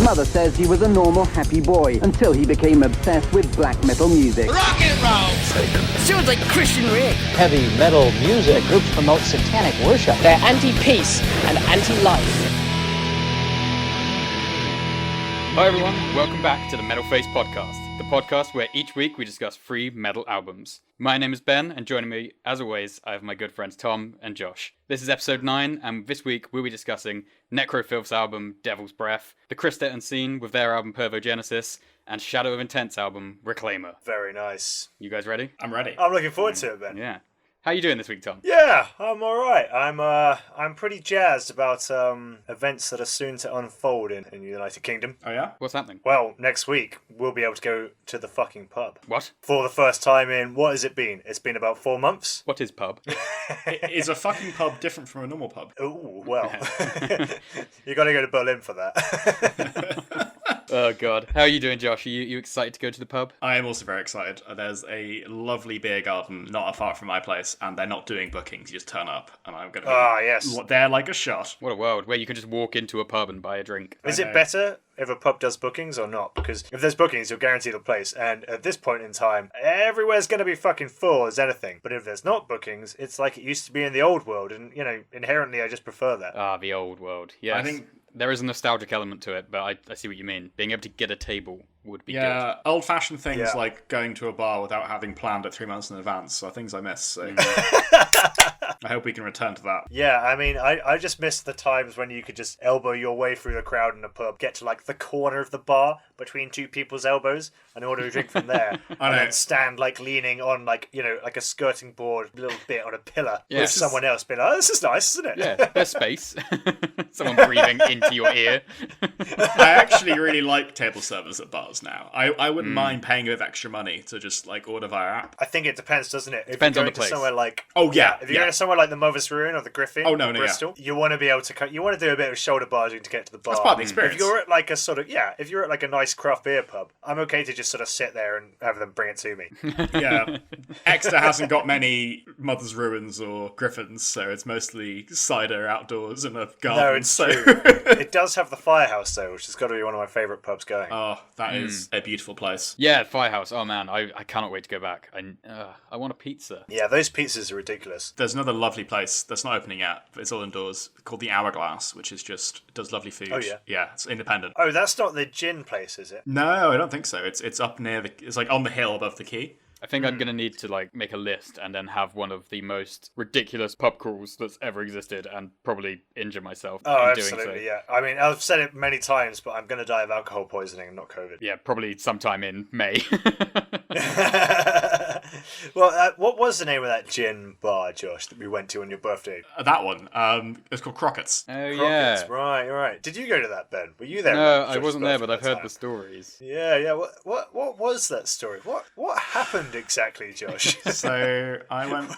mother says he was a normal, happy boy until he became obsessed with black metal music. Rock and roll! Satan. Sounds like Christian Rick. Heavy metal music. Groups promote satanic worship. They're anti-peace and anti-life. Hi everyone, welcome back to the Metal Face Podcast, the podcast where each week we discuss free metal albums. My name is Ben, and joining me, as always, I have my good friends Tom and Josh. This is episode 9, and this week we'll be discussing Nekrofilth's album Devil's Breath, the Kristet Unseente with their album Pervogenesis, and Shadow of Intente's album Reclaimer. Very nice. You guys ready? I'm ready. I'm looking forward to it, Ben. Yeah. How you doing this week, Tom? Yeah, I'm all right. I'm pretty jazzed about events that are soon to unfold in the United Kingdom. Oh yeah? What's happening? Well, next week we'll be able to go to the fucking pub. What? For the first time in, what has it been? It's been about 4 months. What is pub? Is a fucking pub different from a normal pub? Ooh, well. You got to go to Berlin for that. Oh god. How are you doing, Josh? Are you excited to go to the pub? I am also very excited. There's a lovely beer garden not far from my place, and they're not doing bookings. You just turn up, and I'm going to yes. There like a shot. What a world, where you can just walk into a pub and buy a drink. Is it better if a pub does bookings or not? Because if there's bookings, you'll guarantee the place. And at this point in time, everywhere's going to be fucking full as anything. But if there's not bookings, it's like it used to be in the old world. And, inherently, I just prefer that. Ah, the old world. Yes. I think there is a nostalgic element to it, but I see what you mean. Being able to get a table would be good. Old-fashioned things like going to a bar without having planned it 3 months in advance are things I miss. So I hope we can return to that. Yeah, I mean, I just miss the times when you could just elbow your way through the crowd in a pub, get to like the corner of the bar between two people's elbows and order a drink from there. And then stand like leaning on like a skirting board a little bit on a pillar with someone else being like, oh, this is nice, isn't it? Yeah, there's space. Someone breathing into your ear. I actually really like table service at bars now. I wouldn't mind paying a bit of extra money to just like order via app. I think it depends, doesn't it? Depends on the to place. Somewhere like if you're going to somewhere like the Mother's Ruin or the Griffin, Bristol, you want to be able to you want to do a bit of shoulder barging to get to the bar. That's part of the experience. If you're at like a sort of if you're at like a nice craft beer pub, I'm okay to just sort of sit there and have them bring it to me. Yeah, Exeter hasn't got many Mother's Ruins or Griffins, so it's mostly cider outdoors in a garden. No, it's true. It does have the Firehouse though, which has got to be one of my favourite pubs going. Oh, that is a beautiful place. Yeah, Firehouse. Oh man, I cannot wait to go back. I want a pizza. Yeah, those pizzas are ridiculous. There's another lovely place that's not opening yet, but it's all indoors, called the Hourglass, which is does lovely food. Oh, yeah? Yeah, it's independent. Oh, that's not the gin place, is it? No, I don't think so. It's up near it's like on the hill above the quay. I think I'm going to need to like make a list and then have one of the most ridiculous pub crawls that's ever existed and probably injure myself in doing so. Absolutely, yeah. I mean, I've said it many times, but I'm going to die of alcohol poisoning and not COVID. Yeah, probably sometime in May. Well, what was the name of that gin bar, Josh, that we went to on your birthday? That one. It's called Crockett's. Oh, Crockett's, yeah. Right. Did you go to that, Ben? Were you there? No, I wasn't there, but I've heard the stories. Yeah. What was that story? What happened exactly, Josh? So I went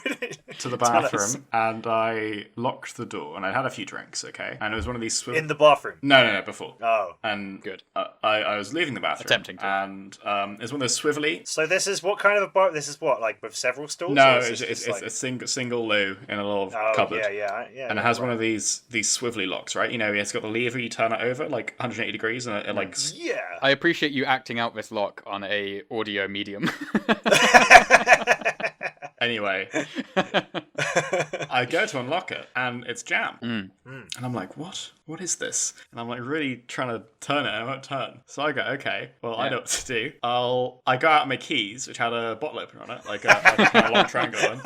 to the bathroom and I locked the door and I had a few drinks, okay? And it was one of these... In the bathroom? No, before. Oh. And good. I was leaving the bathroom. Attempting to. And it was one of those swivelly... So this is what kind of a bar? This is what, like with several stalls? No, it's a single loo in a little cupboard. Yeah. And it has one of these swivelly locks, right? It's got the lever, you turn it over like 180 degrees and it like... Yeah. I appreciate you acting out this lock on a audio medium. Anyway, I go to unlock it and it's jammed. And I'm like, what? What is this? And I'm like really trying to turn it and it won't turn. So I go, okay, well, I know what to do. I go out my keys, which had a bottle opener on it, like a kind of long triangle one.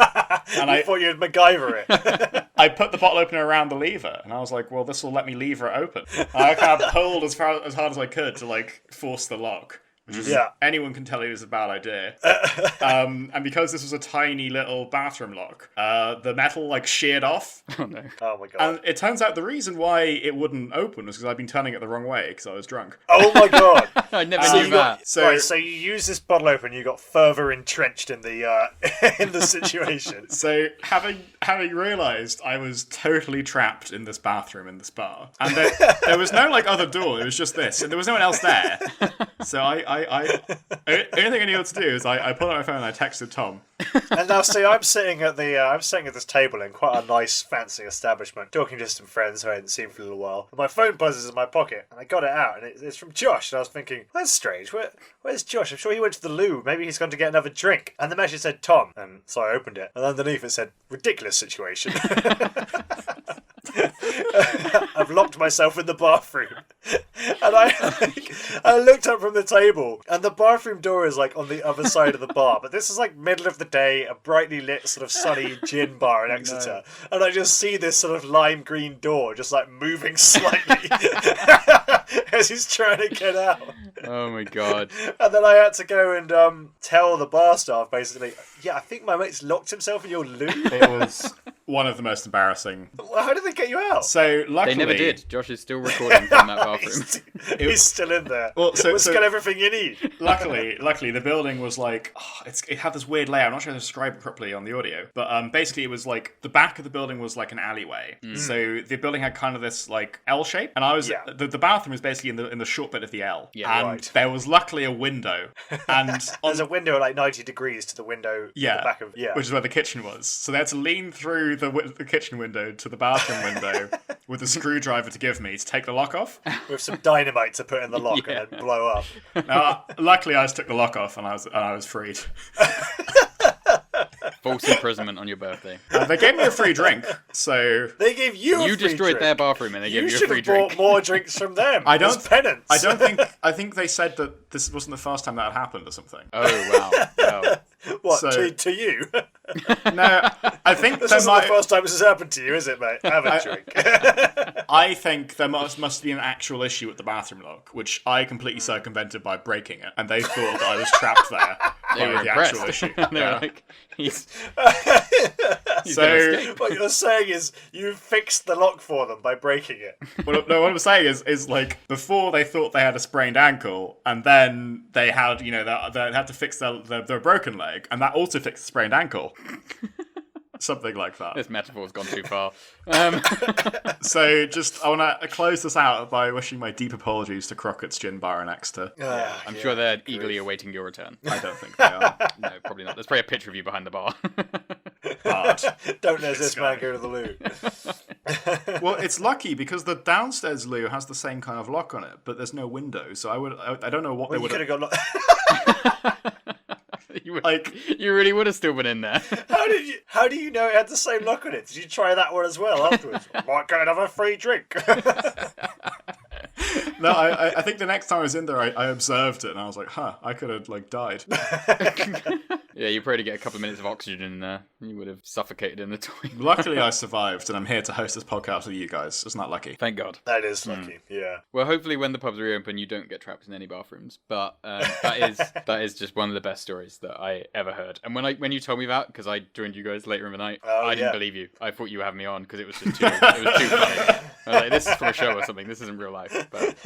And I thought you'd MacGyver it. I put the bottle opener around the lever and I was like, well, this will let me lever it open. And I kind of pulled as hard as I could to like force the lock. Which is, anyone can tell you is a bad idea. And because this was a tiny little bathroom lock, the metal like sheared off. Oh no. Oh my god. And it turns out the reason why it wouldn't open was because I'd been turning it the wrong way because I was drunk. Oh my god. I never knew that. So you use this bottle opener, you got further entrenched in the in the situation. So having realised I was totally trapped in this bathroom in this bar, and there was no like other door. It was just this, and there was no one else there. So I only thing I knew what to do is I pulled out my phone and I texted Tom. And now, see, I'm sitting at this table in quite a nice, fancy establishment, talking to some friends who I hadn't seen for a little while. And my phone buzzes in my pocket, and I got it out, and it's from Josh. And I was thinking, that's strange. Where's Josh? I'm sure he went to the loo. Maybe he's gone to get another drink. And the message said Tom, and so I opened it, and underneath it said ridiculous situation. I've locked myself in the bathroom, and I looked up from the table, and the bathroom door is like on the other side of the bar. But this is like middle of the day, a brightly lit sort of sunny gin bar in Exeter, and I just see this sort of lime green door just like moving slightly as he's trying to get out. Oh my god! And then I had to go and tell the bar staff basically, yeah, I think my mate's locked himself in your loo. It was one of the most embarrassing. Well, how did they get you out? So luckily, they never did. Josh is still recording from that bathroom. He's still in there. Well, It's got everything you need. Luckily, the building was like it had this weird layout. I'm not sure how to describe it properly on the audio, but basically it was like the back of the building was like an alleyway. So the building had kind of this like L shape, and I was the bathroom was basically in the short bit of the L. Yeah, and there was luckily a window, and there's a window at like 90 degrees to the window. Yeah, at the back of which is where the kitchen was. So they had to lean through the kitchen window to the bathroom window with a screwdriver to give me to take the lock off. With some dynamite to put in the lock and then blow up. Now, luckily, I just took the lock off and I was freed. False imprisonment on your birthday. They gave me a free drink, so they gave you. You destroyed their bathroom and they gave you a free drink. You should have bought more drinks from them. As penance. I think they said that this wasn't the first time that had happened or something. Oh wow! What to you? No, I think this isn't the first time this has happened to you, is it, mate? Have a drink. I think there must be an actual issue with the bathroom lock, which I completely circumvented by breaking it, and they thought that I was trapped there. They were the impressed. actual issue. They were like, he's so what you're saying is you fixed the lock for them by breaking it. Well, no, what I'm saying is like before they thought they had a sprained ankle, and then they had they had to fix their broken leg, and that also fixed the sprained ankle. Something like that. This metaphor's gone too far. So I want to close this out by wishing my deep apologies to Crockett's Gin Bar in Exeter. I'm sure they're eagerly awaiting your return. I don't think they are. No, probably not. There's probably a picture of you behind the bar. Hard. Don't let this man go to the loo. Well, it's lucky because the downstairs loo has the same kind of lock on it, but there's no window, so I don't know what they would have got locked. You really would have still been in there. How do you know it had the same lock on it? Did you try that one as well afterwards? Might go and have a free drink. No, I think the next time I was in there, I observed it and I was like, I could have died. Yeah, you probably get a couple of minutes of oxygen in there. You would have suffocated in the toilet. Luckily, I survived, and I'm here to host this podcast with you guys. Isn't that lucky? Thank God. That is lucky. Yeah. Well, hopefully, when the pubs reopen, you don't get trapped in any bathrooms. But that is just one of the best stories that I ever heard. And when you told me that, because I joined you guys later in the night, I didn't believe you. I thought you were having me on because it was just too funny. I was like, this is from a show or something. This isn't real life, but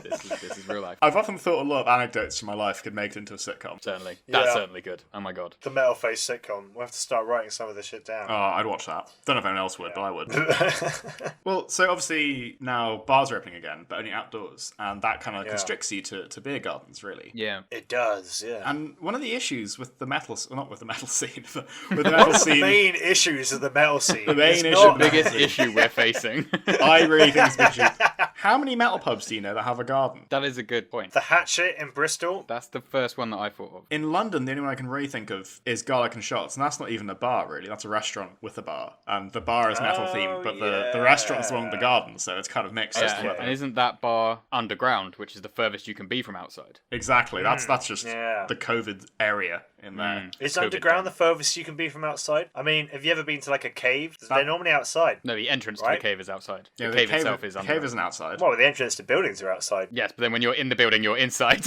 this is real life. I've often thought a lot of anecdotes from my life could make it into a sitcom. Certainly, that's certainly good. Oh my God. The Metal Face sitcom. We'll have to start writing some of this shit down. Oh, I'd watch that. Don't know if anyone else would, but I would. Well, so obviously now bars are opening again, but only outdoors, and that kind of constricts you to beer gardens, really. Yeah, it does. Yeah. And one of the issues with the metal, not with the metal scene, but with the metal scene, the main issues of the metal scene. The main issue, the biggest issue we're facing. I really think it's a big issue. How many metal pubs do you know that have a garden? That is a good point. The Hatchet in Bristol. That's the first one that I thought of. In London, the only one I can really think of is Garlic and Shots, and that's not even a bar, really. That's a restaurant with a bar. And the bar is metal themed, but the restaurant's the one with the garden, so it's kind of mixed. And isn't that bar underground, which is the furthest you can be from outside? Exactly. That's just the COVID area in there. Is underground the furthest you can be from outside? I mean, have you ever been to like a cave? They're normally outside. No, the entrance to the cave is outside. Yeah, the cave itself is underground. The cave isn't outside. Well, the entrance to buildings are outside. Yes, but then when you're in the building, you're inside.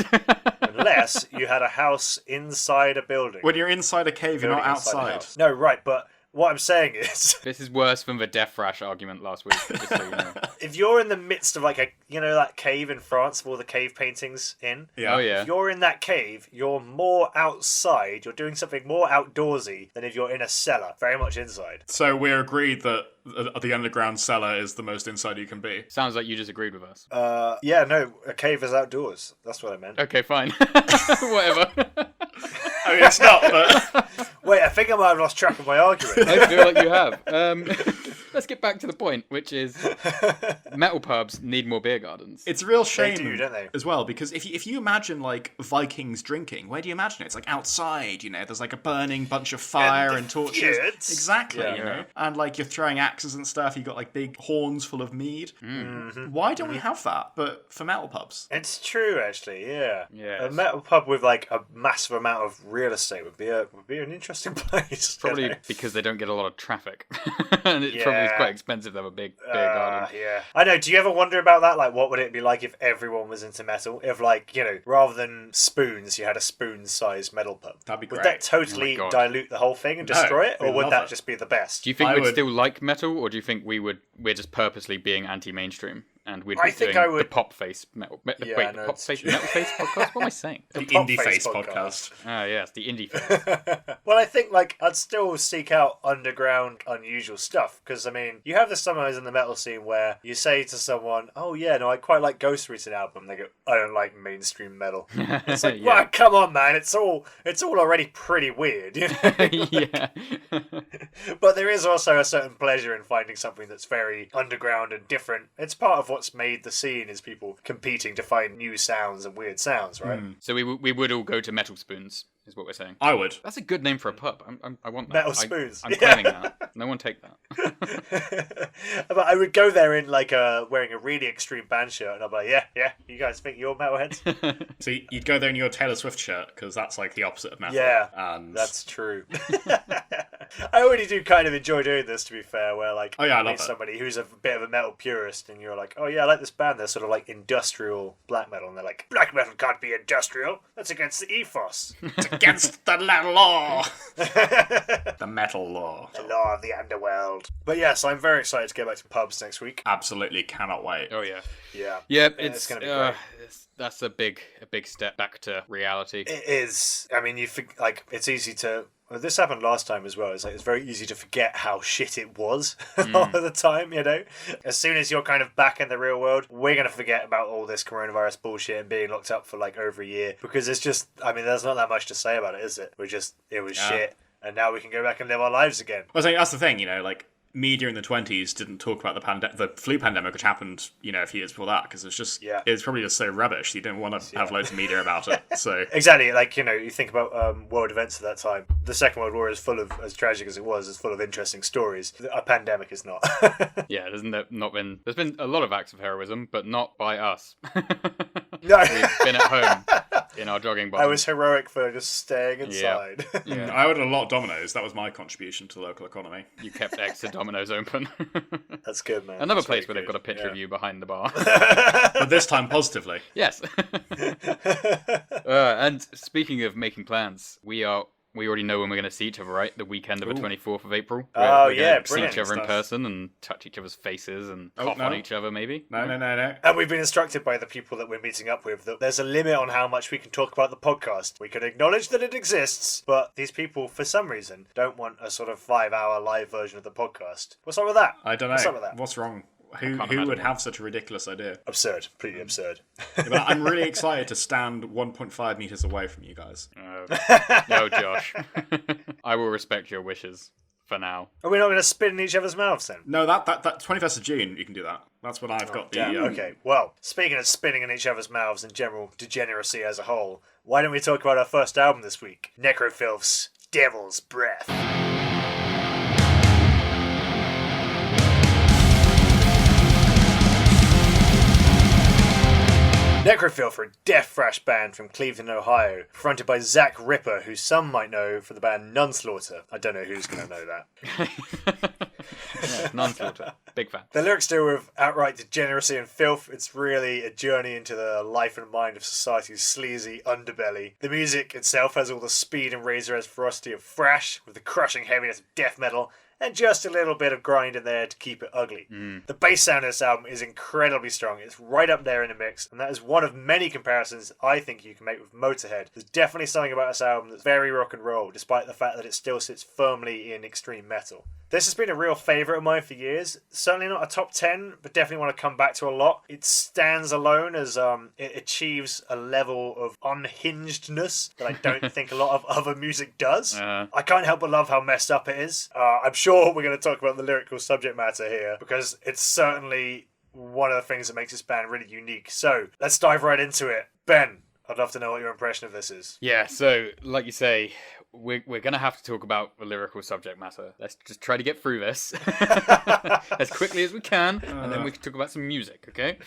Unless you had a house inside a building. When you're inside a cave, you're not outside. No, right, but What I'm saying is, This is worse than the Death Thrash argument last week, just so you know. if you're in the midst of like that cave in France with all the cave paintings in, Yeah. Oh, yeah. if you're in that cave, you're more outside, you're doing something more outdoorsy than if you're in a cellar, very much inside. So we're agreed that the underground cellar is the most inside you can be. Sounds like you just agreed with us. Yeah, no, a cave is outdoors. That's what I meant. Okay, fine. Whatever. I mean, it's not, but... Wait, I think I might have lost track of my argument. I feel like you have. Let's get back to the point, which is metal pubs need more beer gardens. It's a real shame do, don't they? as well, because if you imagine, like, Vikings drinking, where do you imagine it? It's, like, outside, you know? There's, like, a burning bunch of fire and torches. feuds. Exactly, Yeah. you know? And, like, you're throwing axes and stuff. You've got, like, big horns full of mead. Why don't we have that, but for metal pubs? It's true, actually, yeah. Yes. A metal pub with, like, a massive amount of real estate would be an interesting place. Probably you know? because they don't get a lot of traffic. And it probably is Yeah. quite expensive to have a big beer garden. Yeah. I know, do you ever wonder about that? Like, what would it be like if everyone was into metal? If, like, you know, rather than spoons, you had a spoon-sized metal pub? That'd be Would great. that totally Oh my God. dilute the whole thing and destroy it? Or we'd would love that it. just be the best? Do you think I we'd would- still like metal, or do you think we're just purposely being anti-mainstream? And we'd I be think doing I would- the pop face metal. Yeah, Wait, no, the pop it's face true. metal face podcast? What am I saying? The Pop Indie Face Face podcast. podcast. Ah, yes, the indie face. Well, I think, like, I'd still seek out underground, unusual stuff. Because, I mean, you have this sometimes in the metal scene where you say to someone, oh, yeah, no, I quite like Ghost Recent album. They go, I don't like mainstream metal. It's like, Yeah. well, come on, man. It's all already pretty weird. You know? Yeah. But there is also a certain pleasure in finding something that's very underground and different. It's part of what's made the scene is people competing to find new sounds and weird sounds, right? So we would all go to Metal Spoons, is what we're saying. I would. That's a good name for a pub. I want that. Metal Spoons. I'm Yeah. claiming that. No one take that. But I would go there in like wearing a really extreme band shirt, and I'd be like, yeah, you guys think you're metalheads? So you'd go there in your Taylor Swift shirt, because that's, like, the opposite of metal. Yeah, And that's true. I already do kind of enjoy doing this, to be fair, where like Oh, yeah, I you love meet it. somebody who's a bit of a metal purist, and you're like, oh yeah, I like this band. They're sort of like industrial black metal, and they're like, black metal can't be industrial. That's against the ethos, it's against the law. The metal law. the law of the underworld. But yes, I'm very excited to get back to pubs next week. Absolutely cannot wait. Oh yeah. Yeah, Yeah, it's it's gonna be great. that's a big step back to reality. It is. I mean, like it's easy to. Well, this happened last time as well. It's like it's very easy to forget how shit it was a lot of the time. You know, as soon as you're kind of back in the real world, we're gonna forget about all this coronavirus bullshit and being locked up for like over a year because it's just. I mean, there's not that much to say about it, is it? It was shit, and now we can go back and live our lives again. Well, so that's the thing, you know, like, media in the 20s didn't talk about the flu pandemic, which happened, you know, a few years before that, because it was probably just so rubbish. You didn't want to have loads of media about it. So Exactly, like, you know, you think about world events at that time. The Second World War is full of, as tragic as it was, is full of interesting stories. A pandemic is not. Yeah, there's been a lot of acts of heroism, but not by us. No. We've been at home in our jogging bottoms. I was heroic for just staying inside. Yeah. I ordered a lot of Domino's. That was my contribution to the local economy. You kept extra Domino's open. That's good, man. Another That's place very where they've got a good. picture of you behind the bar. But this time positively. Yes. And speaking of making plans, we already know when we're going to see each other, right? The weekend of the 24th of April. Oh, we're yeah, gonna see brilliant each other in stuff. person and touch each other's faces and cough no. on each other, maybe. No. And we've been instructed by the people that we're meeting up with that there's a limit on how much we can talk about the podcast. We can acknowledge that it exists, but these people, for some reason, don't want a sort of 5-hour live version of the podcast. What's wrong with that? I don't What's know. up with that? What's wrong? can't Who imagine would one. have such a ridiculous idea? Absurd. Completely absurd. But I'm really excited to stand 1.5 meters away from you guys. No, Josh. I will respect your wishes for now. Are we not going to spit in each other's mouths then? No, that 21st of June, you can do that. That's when I've got the... Damn, okay. Well, speaking of spitting in each other's mouths and general degeneracy as a whole, why don't we talk about our first album this week? Nekrofilth's Devil's Breath. Nekrofilth are a death thrash band from Cleveland, Ohio, fronted by Zach Ripper, who some might know for the band Nunslaughter. I don't know who's going to know that. Yeah, Nunslaughter. Big fan. The lyrics deal with outright degeneracy and filth. It's really a journey into the life and mind of society's sleazy underbelly. The music itself has all the speed and razor-edge ferocity of thrash, with the crushing heaviness of death metal, and just a little bit of grind in there to keep it ugly. The bass sound of this album is incredibly strong. It's right up there in the mix, and that is one of many comparisons I think you can make with Motorhead. There's definitely something about this album that's very rock and roll, despite the fact that it still sits firmly in extreme metal. This has been a real favourite of mine for years. Certainly not a top 10, but definitely want to come back to a lot. It stands alone as it achieves a level of unhingedness that I don't think a lot of other music does. I can't help but love how messed up it is. I'm sure we're going to talk about the lyrical subject matter here, because it's certainly one of the things that makes this band really unique. So, let's dive right into it. Ben, I'd love to know what your impression of this is. Yeah, so, like you say, we're going to have to talk about the lyrical subject matter. Let's just try to get through this as quickly as we can, and then we can talk about some music, okay?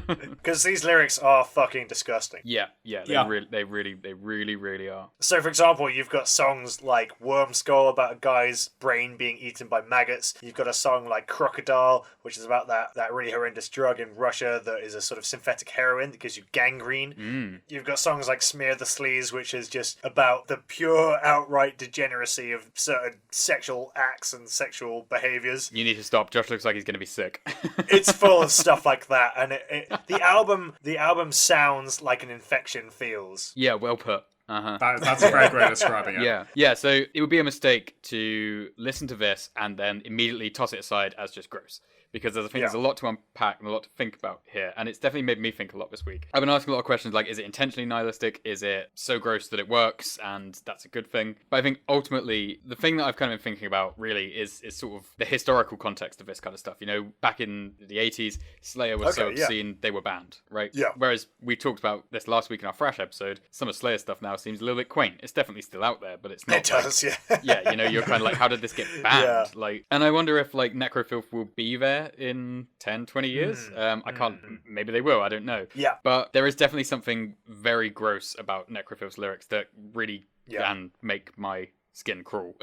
Because these lyrics are fucking disgusting. Yeah, they really are. So, for example, you've got songs like Worm Skull about a guy's brain being eaten by maggots. You've got a song like Crocodile, which is about that really horrendous drug in Russia that is a sort of synthetic heroin that gives you gangrene. You've got songs like Smear the Sleaze, which is just about the pure outright degeneracy of certain sexual acts and sexual behaviours. You need to stop. Josh looks like he's going to be sick. It's full of stuff like that, and the album sounds like an infection feels. Yeah, well put. That's a great way of describing it. Yeah, so it would be a mistake to listen to this and then immediately toss it aside as just gross. Because I think there's a lot to unpack and a lot to think about here. And it's definitely made me think a lot this week. I've been asking a lot of questions like, is it intentionally nihilistic? Is it so gross that it works? And that's a good thing. But I think ultimately, the thing that I've kind of been thinking about really is sort of the historical context of this kind of stuff. You know, back in the 80s, Slayer was so obscene, they were banned, right? Yeah. Whereas we talked about this last week in our Thrash episode, some of Slayer stuff now seems a little bit quaint. It's definitely still out there, but it's not. It does, yeah, you know, you're kind of like, how did this get banned? Like, and I wonder if like Nekrofilth will be there in 10, 20 years. I can't, maybe they will, I don't know. Yeah. But there is definitely something very gross about Nekrofilth's lyrics that really can make my skin crawl.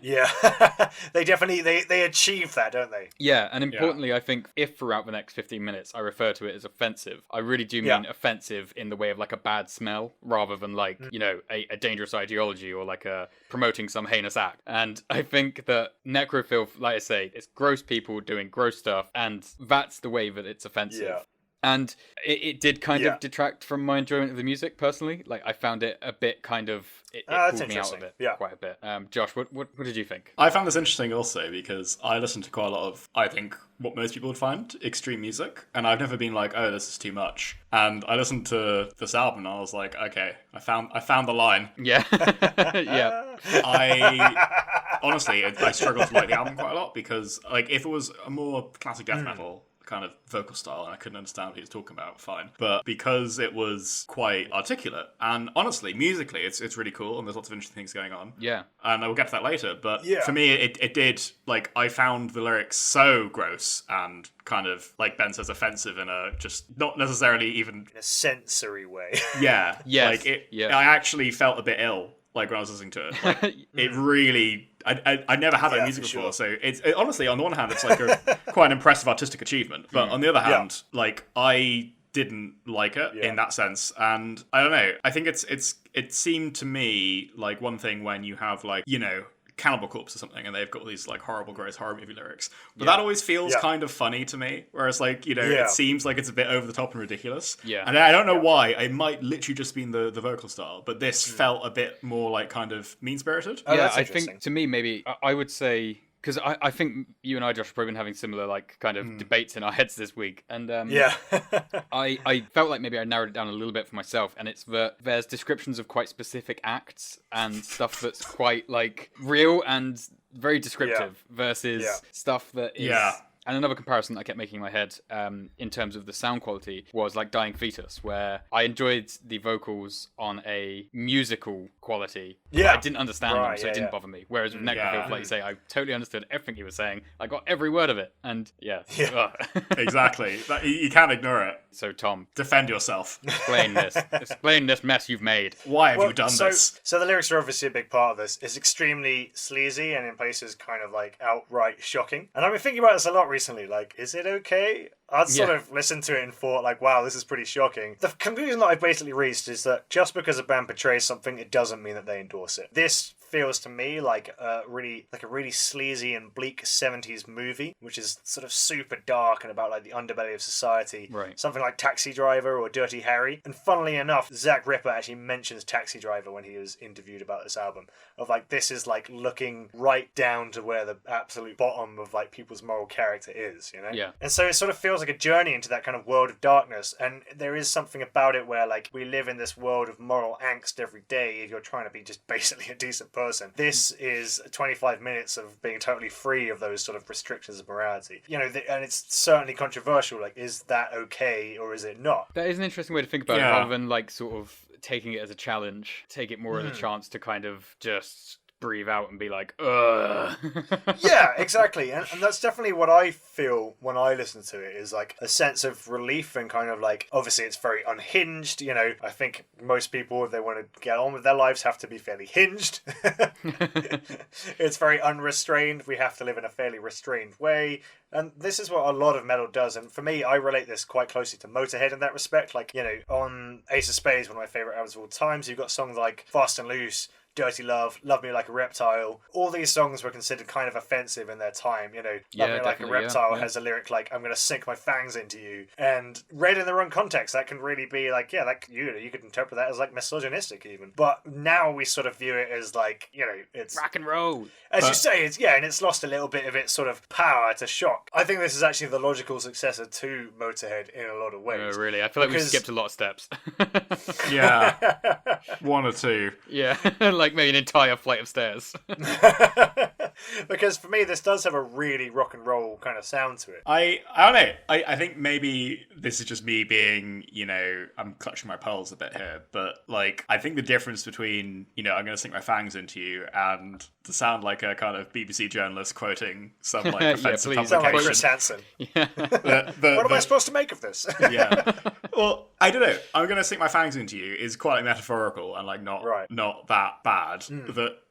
They definitely they achieve that, don't they? Yeah, and importantly, I think if throughout the next 15 minutes I refer to it as offensive, I really do mean offensive in the way of like a bad smell rather than like, you know, a dangerous ideology or like promoting some heinous act. And I think that Nekrofilth, like I say, it's gross people doing gross stuff, and that's the way that it's offensive. Yeah. And it did kind of detract from my enjoyment of the music, personally. Like, I found it a bit kind of... It pulled me out of it quite a bit. Josh, what did you think? I found this interesting also because I listen to quite a lot of, I think, what most people would find extreme music. And I've never been like, oh, this is too much. And I listened to this album and I was like, okay, I found the line. Yeah. Yeah. Honestly, I struggled to like the album quite a lot because, like, if it was a more classic death metal kind of vocal style and I couldn't understand what he was talking about, fine. But because it was quite articulate and honestly, musically, it's really cool and there's lots of interesting things going on. Yeah. And I will get to that later. But for me, it did, like, I found the lyrics so gross and kind of, like Ben says, offensive in a just not necessarily even... in a sensory way. Yeah. Yes. Like, I actually felt a bit ill, like, when I was listening to it. Like, it really... I never had that music before, so it's honestly, on the one hand, it's like quite an impressive artistic achievement, but on the other hand, like, I didn't like it in that sense, and I don't know, I think it seemed to me like one thing when you have, like, you know, Cannibal Corpse or something, and they've got all these like horrible, gross horror movie lyrics. But that always feels kind of funny to me. Whereas, like, you know, it seems like it's a bit over the top and ridiculous. Yeah. And I don't know why. It might literally just be the vocal style, but this felt a bit more like kind of mean spirited. Oh, yeah, I think to me maybe I would say. Because I think you and I, Josh, have probably been having similar, like, kind of debates in our heads this week. And I felt like maybe I narrowed it down a little bit for myself. And it's that there's descriptions of quite specific acts and stuff that's quite, like, real and very descriptive versus stuff that is... And another comparison I kept making in my head in terms of the sound quality was like Dying Fetus, where I enjoyed the vocals on a musical quality. Yeah. I didn't understand them, so it didn't bother me. Whereas with Nekrofilth, like you say, I totally understood everything he was saying. I got every word of it. And Exactly. You can't ignore it. So Tom, defend yourself. Explain this. Explain this mess you've made. Why have you done this? So the lyrics are obviously a big part of this. It's extremely sleazy and in places kind of like outright shocking. And I've been thinking about this a lot recently. Like, is it okay? I'd sort of listened to it and thought, like, wow, this is pretty shocking. The conclusion that I've basically reached is that just because a band portrays something, it doesn't mean that they endorse it. This feels to me like a really sleazy and bleak 70s movie, which is sort of super dark and about like the underbelly of society. Right. Something like Taxi Driver or Dirty Harry. And funnily enough, Zach Ripper actually mentions Taxi Driver when he was interviewed about this album. Of like, this is like looking right down to where the absolute bottom of like people's moral character is, you know? Yeah. And so it sort of feels like a journey into that kind of world of darkness. And there is something about it where like we live in this world of moral angst every day if you're trying to be just basically a decent person. This is 25 minutes of being totally free of those sort of restrictions of morality. You know, and it's certainly controversial. Like, is that okay or is it not? That is an interesting way to think about it, rather than like sort of taking it as a challenge. Take it more as a chance to kind of just breathe out and be like, ugh. Yeah, exactly. And that's definitely what I feel when I listen to it, is like a sense of relief and kind of like, obviously it's very unhinged, you know. I think most people, if they want to get on with their lives, have to be fairly hinged. It's very unrestrained. We have to live in a fairly restrained way. And this is what a lot of metal does. And for me, I relate this quite closely to Motorhead in that respect. Like, you know, on Ace of Spades, one of my favourite albums of all time, so you've got songs like Fast and Loose, Dirty Love, Love Me Like a Reptile. All these songs were considered kind of offensive in their time, you know. Love Me Like a Reptile has a lyric like, I'm going to sink my fangs into you. And read in the wrong context, that can really be like, yeah, that you could interpret that as like misogynistic even. But now we sort of view it as like, you know, it's rock and roll. As you say, and it's lost a little bit of its sort of power to shock. I think this is actually the logical successor to Motorhead in a lot of ways. Oh, really? I feel like we skipped a lot of steps. Yeah. One or two. Yeah, like maybe an entire flight of stairs. Because for me, this does have a really rock and roll kind of sound to it. I don't know. I think maybe this is just me being, you know, I'm clutching my pearls a bit here, but like, I think the difference between, you know, I'm going to sink my fangs into you and to sound like a kind of BBC journalist quoting some like offensive publication. Sound like Chris Hansen. Yeah. What am I supposed to make of this? Yeah. Well, I don't know. I'm going to sink my fangs into you is quite metaphorical and like not that bad.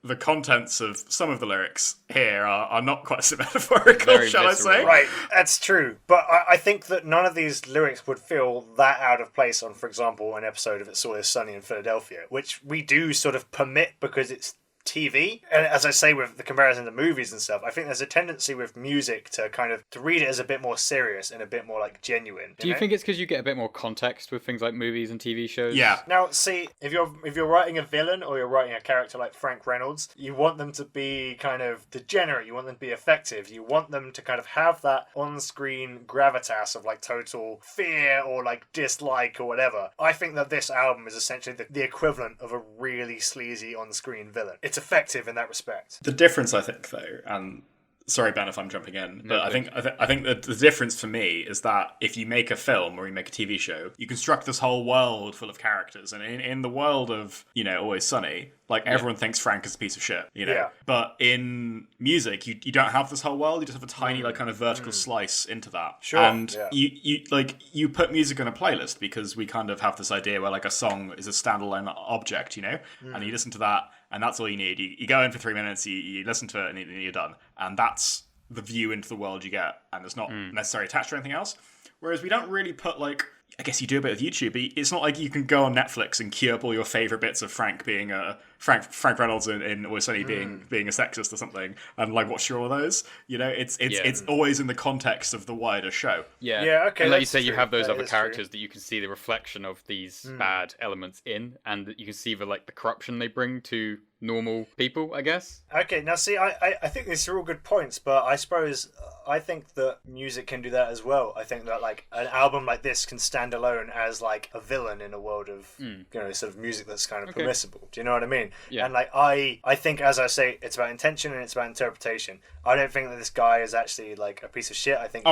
The contents of some of the lyrics here are not quite so metaphorical, shall I say? Right, that's true. But I think that none of these lyrics would feel that out of place on, for example, an episode of It's Always Sunny in Philadelphia, which we do sort of permit because it's TV. And as I say with the comparison to movies and stuff, I think there's a tendency with music to kind of to read it as a bit more serious and a bit more like genuine. Do you think it's because you get a bit more context with things like movies and TV shows? Yeah. Now, see, if you're writing a villain or you're writing a character like Frank Reynolds, you want them to be kind of degenerate. You want them to be effective. You want them to kind of have that on-screen gravitas of like total fear or like dislike or whatever. I think that this album is essentially the equivalent of a really sleazy on-screen villain. It's effective in that respect. The difference, I think, though, and sorry, Ben, if I'm jumping in, but I think that the difference for me is that if you make a film or you make a TV show, you construct this whole world full of characters, and in the world of, you know, Always Sunny, like everyone thinks Frank is a piece of shit, you know. Yeah. But in music, you don't have this whole world. You just have a tiny like kind of vertical slice into that. Sure. And you put music on a playlist because we kind of have this idea where like a song is a standalone object, you know, and you listen to that. And that's all you need. You go in for 3 minutes, you listen to it, and you're done. And that's the view into the world you get. And it's not necessarily attached to anything else. Whereas we don't really put, like... I guess you do a bit of YouTube, but it's not like you can go on Netflix and queue up all your favourite bits of Frank being Frank Reynolds in Always Sunny being a sexist or something, and like watch all of those. You know, it's always in the context of the wider show. Yeah, yeah, okay. And like you say, you have those that other characters true. that you can see the reflection of these bad elements in, and that you can see the corruption they bring to normal people, I guess. Okay, now see, I think these are all good points, but I suppose I think that music can do that as well. I think that like an album like this can stand alone as like a villain in a world of you know, sort of music that's kind of permissible. Do you know what I mean? mean? Yeah. And like I think, as I say, it's about intention and it's about interpretation. I don't think that this guy is actually like a piece of shit. I think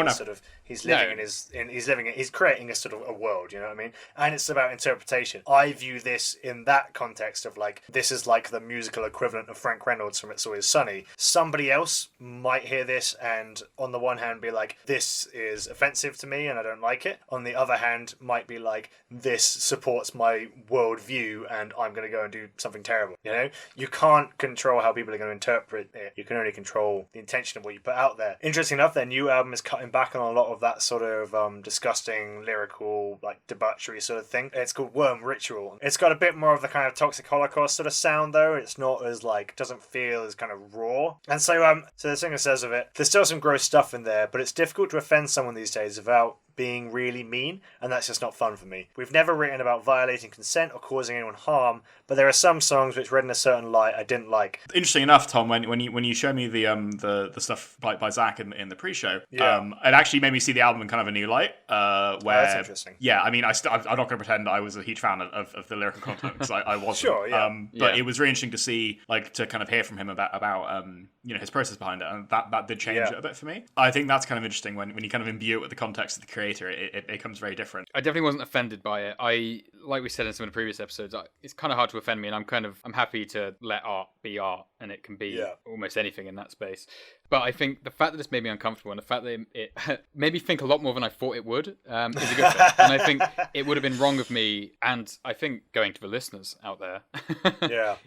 he's living he's creating a sort of a world, you know what I mean? And it's about interpretation. I view this in that context of like, this is like the musical equivalent of Frank Reynolds from It's Always Sunny. Somebody else might hear this and on the one hand be like, this is offensive to me and I don't like it. On the other hand, might be like, this supports my worldview and I'm going to go and do something terrible. You know, you can't control how people are going to interpret it. You can only control the intention of what you put out there. Interesting enough, their new album is cutting back on a lot of that sort of disgusting lyrical, like debauchery sort of thing. It's called Worm Ritual. It's got a bit more of the kind of Toxic Holocaust sort of sound though. It's not as like, doesn't feel as kind of raw. And so the singer says of it, there's still some gross stuff in there, but it's difficult to offend someone these days without being really mean, and that's just not fun for me. We've never written about violating consent or causing anyone harm, but there are some songs which read in a certain light I didn't like. Interesting enough, Tom, when you showed me the stuff by Zach in the pre-show, it actually made me see the album in kind of a new light. Where that's interesting. Yeah, I mean, I'm not going to pretend I was a huge fan of the lyrical content because I wasn't. Sure, yeah. But it was really interesting to see, like, to kind of hear from him about his process behind it, and that did change it a bit for me. I think that's kind of interesting when you kind of imbue it with the context of the creator. It becomes very different. I definitely wasn't offended by it. Like we said in some of the previous episodes, it's kind of hard to offend me, and I'm happy to let art be art, and it can be almost anything in that space. But I think the fact that this made me uncomfortable and the fact that it made me think a lot more than I thought it would is a good thing. And I think it would have been wrong of me, and I think going to the listeners out there,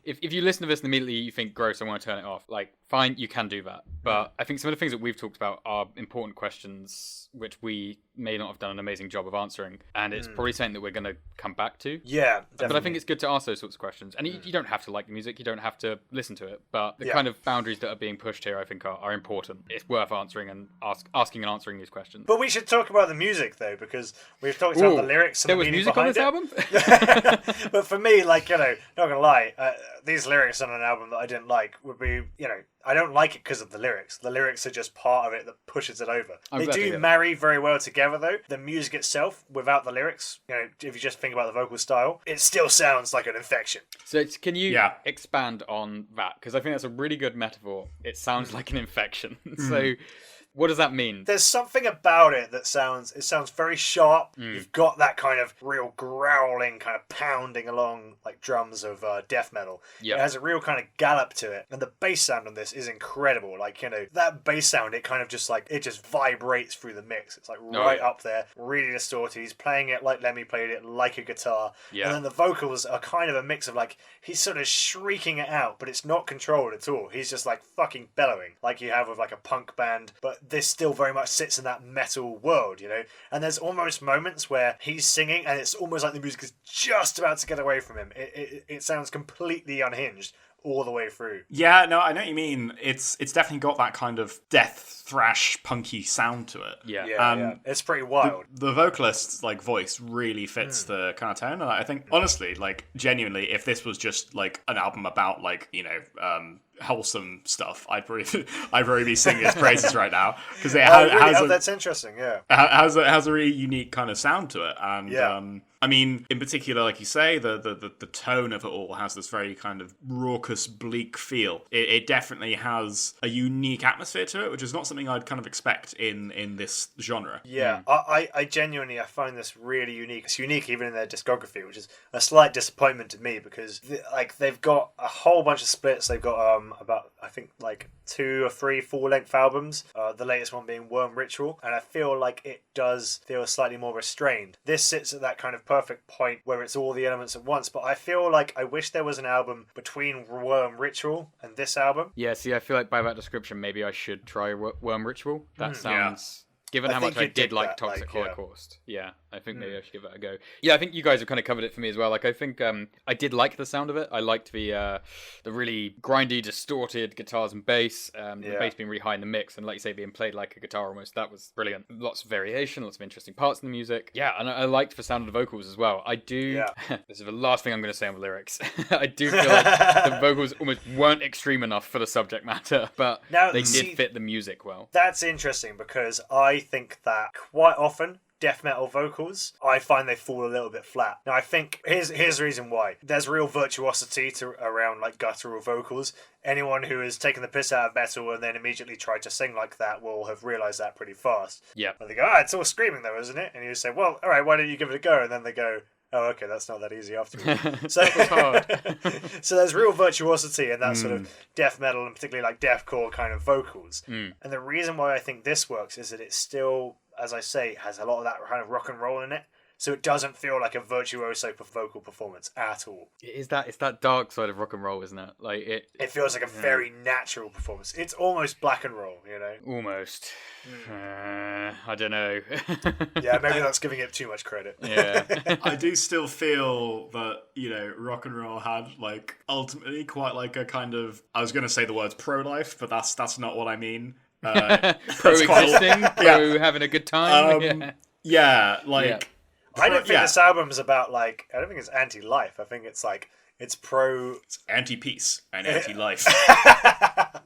if you listen to this and immediately you think gross, I want to turn it off, like, fine, you can do that. But I think some of the things that we've talked about are important questions which we may not have done an amazing job of answering, and it's probably something that we're going to come back to. Yeah, definitely. But I think it's good to ask those sorts of questions, and you don't have to like the music, you don't have to listen to it, but the kind of boundaries that are being pushed here I think are important. It's worth answering and asking and answering these questions. But we should talk about the music though, because we've talked about the lyrics and there the was meaning music on this behind album. But for me, like, you know, not gonna lie, these lyrics on an album that I didn't like would be, you know, I don't like it because of the lyrics. The lyrics are just part of it that pushes it over. They do marry very well together, though. The music itself, without the lyrics, you know, if you just think about the vocal style, it still sounds like an infection. So can you expand on that? Because I think that's a really good metaphor. It sounds like an infection. So what does that mean? There's something about it that sounds very sharp. You've got that kind of real growling, kind of pounding along like drums of death metal. It has a real kind of gallop to it. And the bass sound on this is incredible. Like, you know, that bass sound, it kind of just like, it just vibrates through the mix. It's like up there, really distorted. He's playing it like Lemmy played it, like a guitar. And then the vocals are kind of a mix of like, he's sort of shrieking it out, but it's not controlled at all. He's just like fucking bellowing, like you have with like a punk band. But this still very much sits in that metal world, you know? And there's almost moments where he's singing and it's almost like the music is just about to get away from him. It sounds completely unhinged all the way through. Yeah, no, I know what you mean. It's definitely got that kind of death thrash punky sound to it. Yeah. It's pretty wild. The vocalist's like voice really fits the kind of tone, and I think honestly, like genuinely, if this was just like an album about like, you know, wholesome stuff, I'd probably be singing its praises right now, because it has that's interesting. Has a really unique kind of sound to it, and I mean, in particular, like you say, the tone of it all has this very kind of raucous, bleak feel. It definitely has a unique atmosphere to it, which is not something I'd kind of expect in this genre. Yeah, I genuinely, I find this really unique. It's unique even in their discography, which is a slight disappointment to me, because they've got a whole bunch of splits. They've got about, I think, like 2 or 3 full-length albums, the latest one being Worm Ritual, and I feel like it does feel slightly more restrained. This sits at that kind of perfect point where it's all the elements at once, but I feel like I wish there was an album between Worm Ritual and this album. Yeah, see, I feel like by that description, maybe I should try Worm Ritual. That sounds... Given how much I did like Toxic Holocaust. Yeah, I think maybe I should give that a go. Yeah, I think you guys have kind of covered it for me as well. Like, I think I did like the sound of it. I liked the really grindy, distorted guitars and bass. The bass being really high in the mix, and like you say, being played like a guitar almost. That was brilliant. Lots of variation, lots of interesting parts in the music. Yeah, and I liked the sound of the vocals as well. I do... This is the last thing I'm going to say on the lyrics. I do feel like the vocals almost weren't extreme enough for the subject matter, but they did fit the music well. That's interesting, because I think that quite often death metal vocals, I find they fall a little bit flat. Now, I think here's the reason why. There's real virtuosity around like guttural vocals. Anyone who has taken the piss out of metal and then immediately tried to sing like that will have realised that pretty fast. Yeah. And they go, it's all screaming though, isn't it? And you say, well, all right, why don't you give it a go? And then they go, oh, okay, that's not that easy afterwards. So, so there's real virtuosity in that sort of death metal and particularly like deathcore kind of vocals. And the reason why I think this works is that it still, as I say, has a lot of that kind of rock and roll in it. So it doesn't feel like a virtuoso vocal performance at all. It's that dark side of rock and roll, isn't it? Like it feels like a very natural performance. It's almost black and roll, you know? Almost. I don't know. Yeah, maybe that's giving it too much credit. Yeah. I do still feel that, rock and roll had, like, ultimately quite like a kind of, I was going to say the words pro-life, but that's not what I mean. Pro-existing? Pro-having a good time? I don't think this album's about, like, I don't think it's anti-life. I think it's, like, it's pro... It's anti-peace and anti-life. I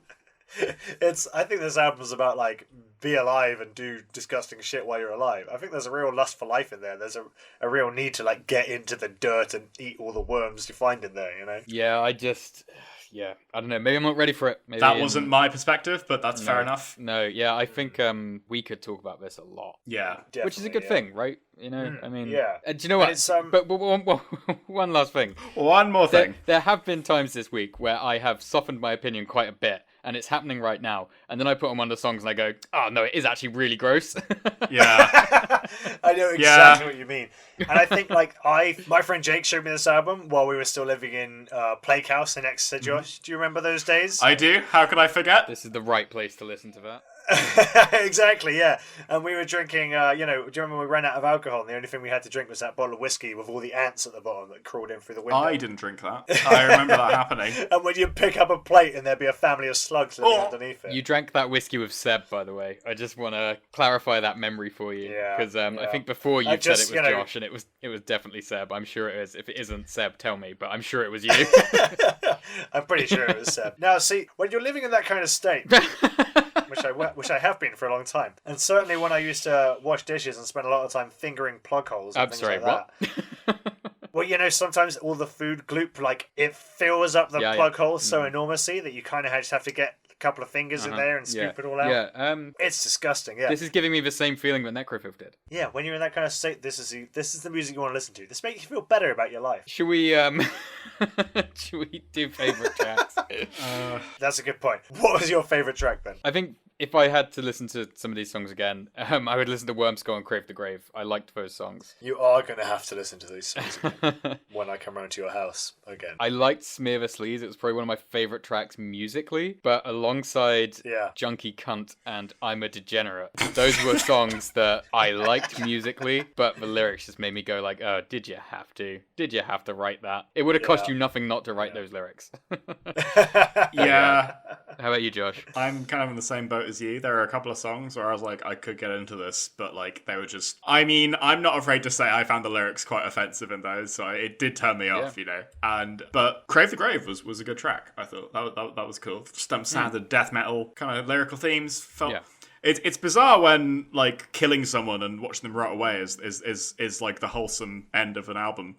think this album's about, like, be alive and do disgusting shit while you're alive. I think there's a real lust for life in there. There's a real need to, like, get into the dirt and eat all the worms you find in there, you know? Yeah, I don't know. Maybe I'm not ready for it. Maybe that wasn't my perspective, but that's fair enough. No, yeah, I think we could talk about this a lot. Yeah. Definitely, which is a good thing, right? You know, I mean... Yeah. Do you know what? But one last thing. One more thing. There have been times this week where I have softened my opinion quite a bit, and it's happening right now. And then I put on one of the songs and I go, oh, no, it is actually really gross. Yeah. I know exactly what you mean. And I think, like, my friend Jake showed me this album while we were still living in Plague House in Exeter, Josh. Do you remember those days? I do. How could I forget? This is the right place to listen to that. Exactly, yeah. And we were drinking, do you remember we ran out of alcohol and the only thing we had to drink was that bottle of whiskey with all the ants at the bottom that crawled in through the window? I didn't drink that. I remember that happening. And when you pick up a plate and there'd be a family of slugs living underneath it. You drank that whiskey with Seb, by the way. I just want to clarify that memory for you. Yeah. Because I think before you said it was Josh and it was definitely Seb. I'm sure it is. If it isn't Seb, tell me, but I'm sure it was you. I'm pretty sure it was Seb. Now, see, when you're living in that kind of state... which I have been for a long time. And certainly when I used to wash dishes and spend a lot of time fingering plug holes and things like that. Well, sometimes all the food gloop, like, it fills up the plug holes so enormously that you kind of just have to get a couple of fingers in there and scoop it all out. Yeah, it's disgusting, yeah. This is giving me the same feeling that Nekrofilth did. Yeah, when you're in that kind of state, this is the music you want to listen to. This makes you feel better about your life. Should we do favourite tracks? That's a good point. What was your favourite track, then? I think if I had to listen to some of these songs again, I would listen to Wormskull and Crave the Grave. I liked those songs. You are going to have to listen to these songs again when I come round to your house again. I liked Smear the Sleaze. It was probably one of my favourite tracks musically, but alongside Junkie Cunt and I'm a Degenerate, those were songs that I liked musically, but the lyrics just made me go like, oh, did you have to? Did you have to write that? It would have cost you nothing not to write those lyrics. Yeah. How about you, Josh? I'm kind of in the same boat as you. There are a couple of songs where I was like, I could get into this, but like they were just... I mean, I'm not afraid to say I found the lyrics quite offensive in those, so it did turn me off, But Crave the Grave was a good track, I thought. That was cool. Some standard death metal kind of lyrical themes. Felt... It's bizarre when like killing someone and watching them rot away is like the wholesome end of an album.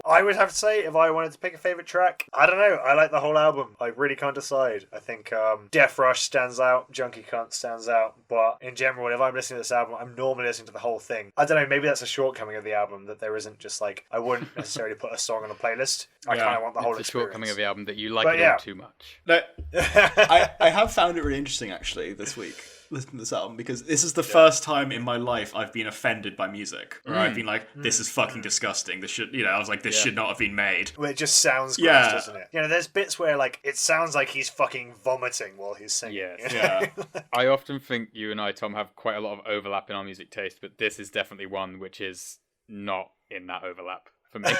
I would have to say, if I wanted to pick a favourite track, I don't know. I like the whole album. I really can't decide. I think Death Rush stands out, Junkie Cunt stands out, but in general, if I'm listening to this album, I'm normally listening to the whole thing. I don't know, maybe that's a shortcoming of the album, that there isn't just like, I wouldn't necessarily put a song on a playlist. I kind of want the whole experience. It's a shortcoming of the album that you like it all too much. No, I have found it really interesting actually this week, listening to this album, because this is the first time in my life I've been offended by music, or I've been like, this is fucking disgusting. This should, I was like, this should not have been made. Well, it just sounds gross, doesn't it? There's bits where like it sounds like he's fucking vomiting while he's singing. Yeah. I often think you and I, Tom, have quite a lot of overlap in our music taste, but this is definitely one which is not in that overlap for me.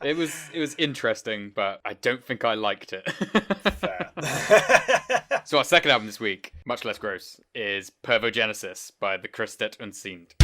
It was interesting, but I don't think I liked it. Fair. So our second album this week, much less gross, is Pervogenesis by the Kristet Unseente.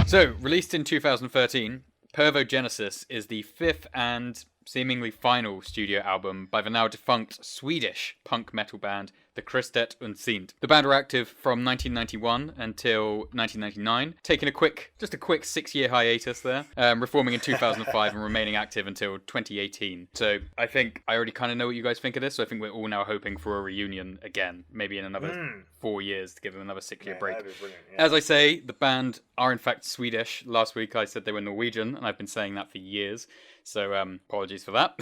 So, released in 2013, Pervogenesis is the fifth and seemingly final studio album by the now defunct Swedish punk metal band, the Kristet Unseente. The band were active from 1991 until 1999, taking a quick 6-year hiatus there, reforming in 2005 and remaining active until 2018. So I think I already kind of know what you guys think of this, so I think we're all now hoping for a reunion again, maybe in another 4 years to give them another 6-year break. That'd be brilliant, yeah. As I say, the band are in fact Swedish. Last week I said they were Norwegian, and I've been saying that for years. So apologies for that.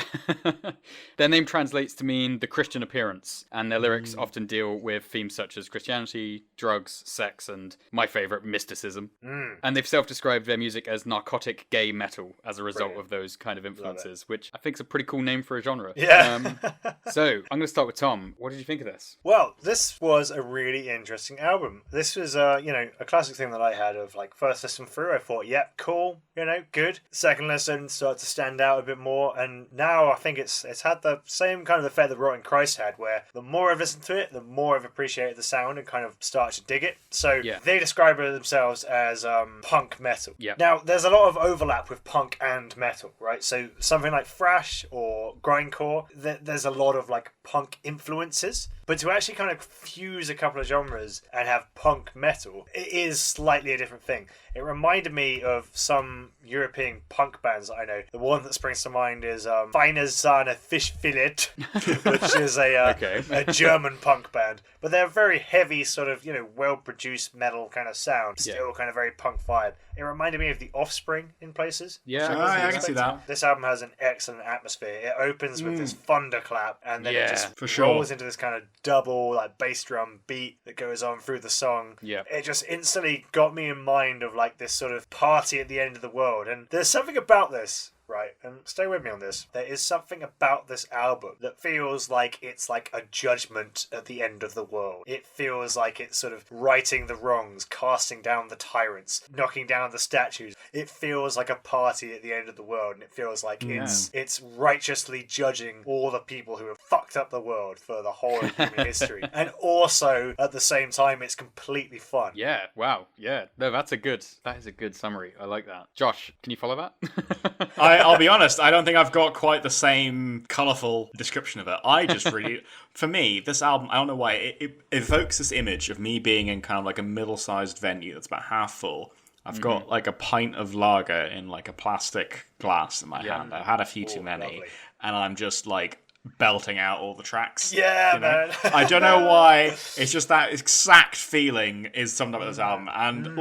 Their name translates to mean the Christian appearance, and their lyrics often deal with themes such as Christianity, drugs, sex, and my favourite, mysticism. And they've self-described their music as narcotic gay metal as a result of those kind of influences, which I think is a pretty cool name for a genre. Yeah. So I'm going to start with Tom. What did you think of this? Well, this was a really interesting album. This was, a classic thing that I had of like first listen through. I thought, yep, cool, good. Second listen started to stand out a bit more, and now I think it's had the same kind of effect that Rotten Christ had, where the more I've listened to it, the more I've appreciated the sound and kind of started to dig it. So they describe it themselves as punk metal. Yeah. Now, there's a lot of overlap with punk and metal, right? So something like thrash or grindcore, there's a lot of like punk influences. But to actually kind of fuse a couple of genres and have punk metal, it is slightly a different thing. It reminded me of some European punk bands that I know. The one that springs to mind is Feine Sahne Fischfilet, which is a German punk band. But they're a very heavy, sort of, well-produced metal kind of sound. Still kind of very punk vibe. It reminded me of The Offspring in places. Yeah, I can see that. This album has an excellent atmosphere. It opens with this thunderclap, and then it just rolls into this kind of double like bass drum beat that goes on through the song. Yeah. It just instantly got me in mind of like this sort of party at the end of the world. And there's something about this, right? And stay with me on this. There is something about this album that feels like it's like a judgment at the end of the world. It feels like it's sort of righting the wrongs, casting down the tyrants, knocking down the statues. It feels like a party at the end of the world, and it feels like it's righteously judging all the people who have fucked up the world for the whole of human history. And also, at the same time, it's completely fun. Yeah, wow. Yeah. No, that is a good summary. I like that. Josh, can you follow that? I'll be honest, I don't think I've got quite the same colourful description of it. I just really, for me, this album, I don't know why, it evokes this image of me being in kind of like a middle-sized venue that's about half full. I've got like a pint of lager in like a plastic glass in my hand. I've had a few too many. Lovely. And I'm just like belting out all the tracks. Yeah, man. I don't know why. It's just that exact feeling is summed up with this album. And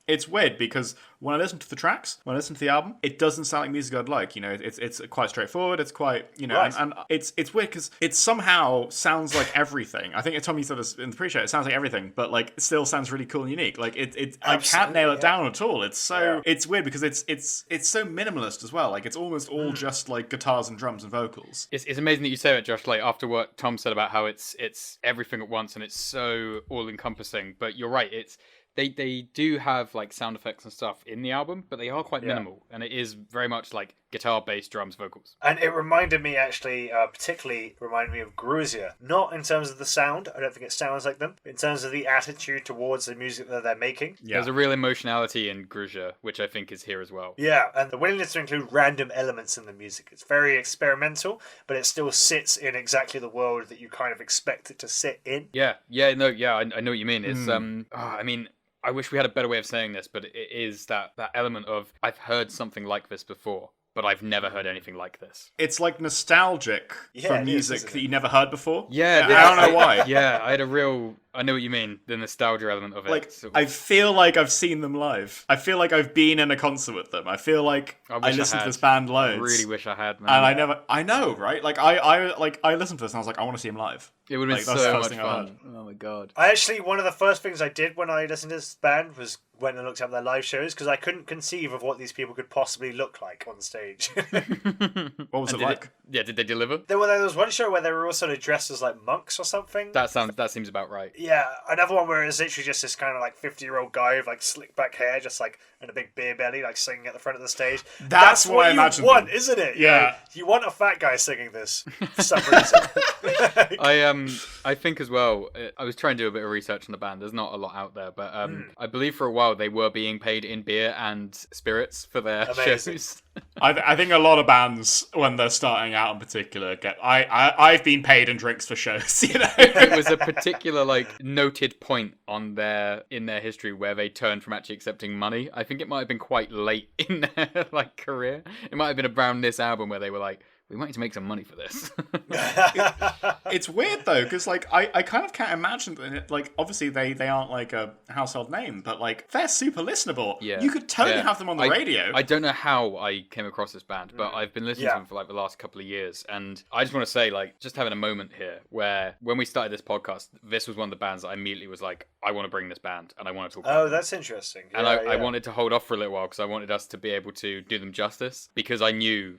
it's weird because when I listen to the tracks, when I listen to the album, it doesn't sound like music I'd like. It's quite straightforward. It's quite, and it's weird because it somehow sounds like everything. I think Tommy said this in the pre-show. It sounds like everything, but like it still sounds really cool and unique. Like I can't nail it down at all. It's so it's weird because it's so minimalist as well. Like it's almost all just like guitars and drums and vocals. It's amazing that you say it, Josh. Like after what Tom said about how it's everything at once and it's so all encompassing. But you're right. They do have like sound effects and stuff in the album, but they are quite minimal, and it is very much like guitar, bass, drums, vocals. And it reminded me actually, particularly reminded me of Gruzia. Not in terms of the sound, I don't think it sounds like them, but in terms of the attitude towards the music that they're making. Yeah. There's a real emotionality in Gruzia, which I think is here as well. Yeah, and the willingness to include random elements in the music. It's very experimental, but it still sits in exactly the world that you kind of expect it to sit in. I know what you mean. It's, I wish we had a better way of saying this, but it is that element of I've heard something like this before, but I've never heard anything like this. It's like nostalgic for music that you never heard before. Yeah, I don't know why. Yeah, I know what you mean, the nostalgia element of it. Like, I feel like I've seen them live. I feel like I've been in a concert with them. I feel like I listened to this band loads. I really wish I had, man. And I know, right? Like, I listened to this and I was like, I want to see him live. It would have been so much fun. Oh my god. One of the first things I did when I listened to this band was went and looked up their live shows, because I couldn't conceive of what these people could possibly look like on stage. What was it like? Did they deliver? There was one show where they were all sort of dressed as like monks or something. That seems about right. Yeah, another one where it's literally just this kind of like 50-year-old guy with like slick back hair, just like and a big beer belly, like singing at the front of the stage. That's what you want, isn't it? Yeah. You want a fat guy singing this for some reason. I think as well, I was trying to do a bit of research on the band. There's not a lot out there, but I believe for a while they were being paid in beer and spirits for their shows. I think a lot of bands, when they're starting out in particular, I've been paid in drinks for shows, you know? It was a particular, like, noted point in their history where they turned from actually accepting money. I think it might have been quite late in their, like, career. It might have been around this album where they were like, we might need to make some money for this. It's weird though, because like I kind of can't imagine that. Like, obviously they aren't like a household name, but like they're super listenable. Yeah, you could totally have them on the radio. I don't know how I came across this band, but I've been listening to them for like the last couple of years, and I just want to say, like, just having a moment here where when we started this podcast, this was one of the bands that I immediately was like, I want to bring this band and I want to talk. Oh, that's interesting. And I wanted to hold off for a little while because I wanted us to be able to do them justice, because I knew,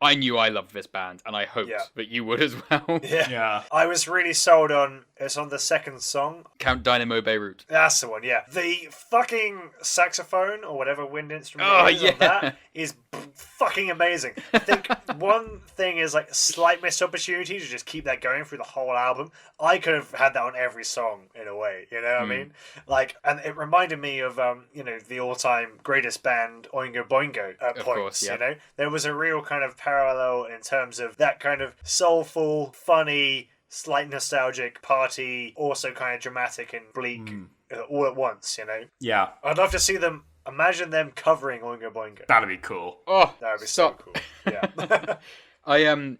I knew I loved this band, and I hoped that you would as well. Yeah. I was really sold on, it's on the second song. Count Dynamo Beirut. That's the one, yeah. The fucking saxophone, or whatever wind instrument on that, is fucking amazing. I think one thing is, like, slight missed opportunity to just keep that going through the whole album. I could have had that on every song, in a way, you know what I mean? Like, and it reminded me of, the all-time greatest band, Oingo Boingo, at points, course, you know? There was a real kind of parallel in terms of that kind of soulful, funny, slight nostalgic party, also kind of dramatic and bleak all at once, you know? Yeah. I'd love to see them, imagine them covering Oingo Boingo. That'd be cool. Oh, That would be so cool. Yeah.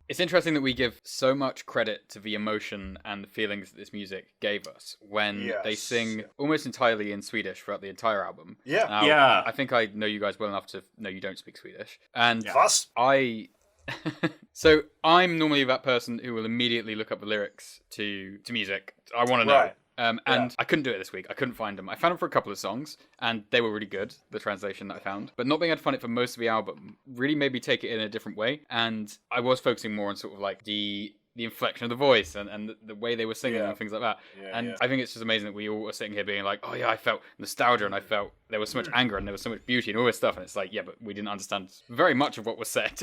It's interesting that we give so much credit to the emotion and the feelings that this music gave us when they sing almost entirely in Swedish throughout the entire album. Yeah. Now, I think I know you guys well enough to know you don't speak Swedish. And Fast. So I'm normally that person who will immediately look up the lyrics to music. I want to know. Right. And I couldn't do it this week. I couldn't find them. I found them for a couple of songs, and they were really good, the translation that I found. But not being able to find it for most of the album really made me take it in a different way. And I was focusing more on sort of like the inflection of the voice and the way they were singing and things like that. I think it's just amazing that we all were sitting here being like, oh yeah, I felt nostalgia and I felt there was so much anger and there was so much beauty and all this stuff. And it's like, yeah, but we didn't understand very much of what was said.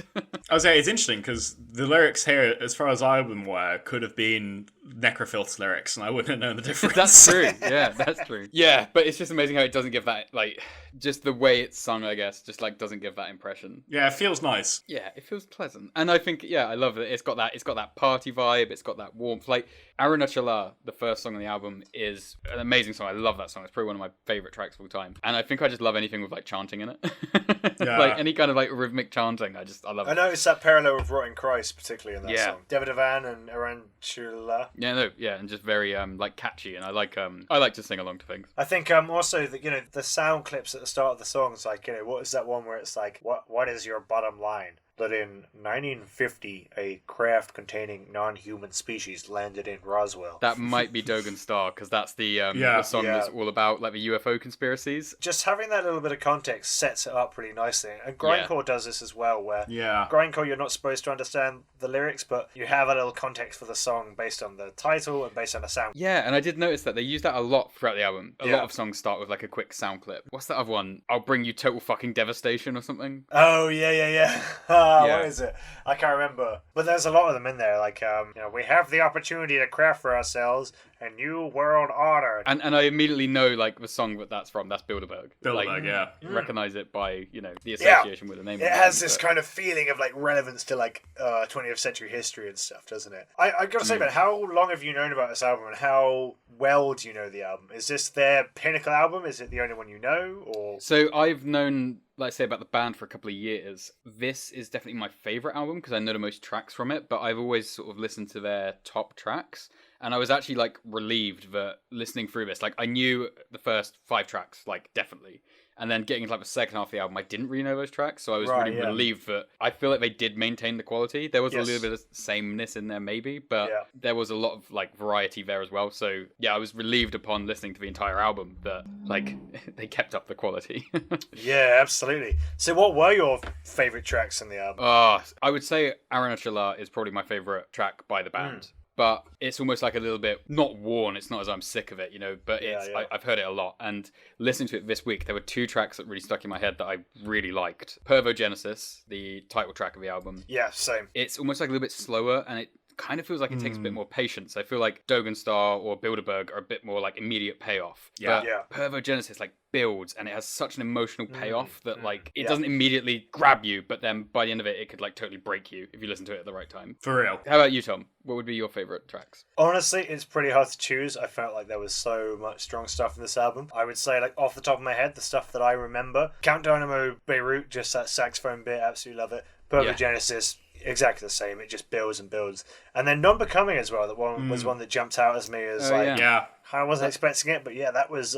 I would say it's interesting because the lyrics here, as far as I'm aware, could have been Nekrofilth's lyrics and I wouldn't have known the difference. That's true. Yeah, that's true. Yeah, but it's just amazing how it doesn't give that, like, just the way it's sung, I guess, just like doesn't give that impression. Yeah, it feels nice. Yeah, it feels pleasant. And I think, I love it. It's got that party vibe, it's got that warmth. Like, Arunachala, the first song on the album, is an amazing song. I love that song. It's probably one of my favourite tracks of all time. And I think I just love anything with, like, chanting in it. Like, any kind of, like, rhythmic chanting. I love it. I noticed that parallel with Rotting Christ, particularly in that song. Devidavan and Arunachala. And just very, like, catchy. And I like to sing along to things. I think also that, the sound clips at the start of the songs, like, what is that one where it's like, what is your bottom line? That in 1950, a craft containing non-human species landed in Roswell. That might be Dogan Star, because that's the song that's all about, like, the UFO conspiracies. Just having that little bit of context sets it up pretty nicely. And Grindcore does this as well, where Grindcore, you're not supposed to understand the lyrics, but you have a little context for the song based on the title and based on the sound. Yeah, and I did notice that they use that a lot throughout the album. A lot of songs start with, like, a quick sound clip. What's that other one? I'll Bring You Total Fucking Devastation or something? Oh, yeah. What is it? I can't remember. But there's a lot of them in there. Like, we have the opportunity to craft for ourselves a new world order. And I immediately know, like, the song that's from. That's Bilderberg. Bilderberg, Recognize it by, the association with the name. It has this kind of feeling of, like, relevance to, like, 20th century history and stuff, doesn't it? I gotta say, man, how long have you known about this album and how well do you know the album? Is this their pinnacle album? Is it the only one you know? Or So I've known, like I say, about the band for a couple of years. This is definitely my favourite album because I know the most tracks from it, but I've always sort of listened to their top tracks. And I was actually, like, relieved that listening through this, like, I knew the first 5 tracks, like, definitely. And then getting into, like, the second half of the album, I didn't really know those tracks. So I was really relieved that I feel like they did maintain the quality. There was a little bit of sameness in there, maybe, but there was a lot of, like, variety there as well. So, I was relieved upon listening to the entire album that, like, they kept up the quality. Yeah, absolutely. So what were your favourite tracks in the album? I would say Arunachala is probably my favourite track by the band. But it's almost like a little bit, not worn, it's not as I'm sick of it, but it's I've heard it a lot. And listening to it this week, there were 2 tracks that really stuck in my head that I really liked. Pervogenesis, the title track of the album. Yeah, same. It's almost like a little bit slower, and it kind of feels like it takes a bit more patience. I feel like Dogenstar or Bilderberg are a bit more like immediate payoff. Yeah. But Pervogenesis like builds, and it has such an emotional payoff that like it doesn't immediately grab you, but then by the end of it could like totally break you if you listen to it at the right time. For real. How about you, Tom? What would be your favorite tracks? Honestly, it's pretty hard to choose. I felt like there was so much strong stuff in this album. I would say, like, off the top of my head, the stuff that I remember, Count Dynamo Beirut, just that saxophone bit, absolutely love it. Pervogenesis, exactly the same. It just builds and builds. And then Non-Becoming as well. That one was one that jumped out as me as I wasn't expecting it, but that was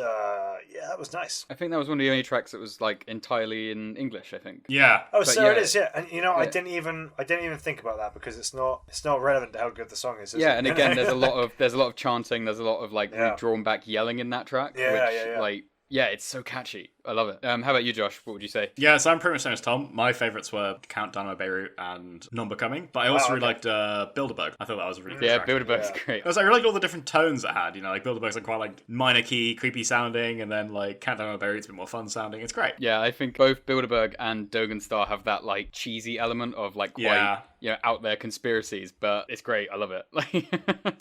nice. I think that was one of the only tracks that was like entirely in English, I think. Yeah. Oh, but so it is, yeah. And I didn't even think about that because it's not relevant to how good the song is. Yeah, and again, there's a lot of chanting. There's a lot of like drawn back yelling in that track. Yeah, it's so catchy. I love it. How about you, Josh? What would you say? Yeah, so I'm pretty much the same as Tom. My favourites were Count Dynamo Beirut and Non-Becoming, but I also really liked Bilderberg. I thought that was a really good track. Bilderberg's great. I really liked all the different tones it had. Like Bilderberg's like quite like minor key, creepy sounding, and then like Count Dynamo Beirut's a bit more fun sounding. It's great. Yeah, I think both Bilderberg and Dogenstar have that like cheesy element of like quite out there conspiracies, but it's great. I love it.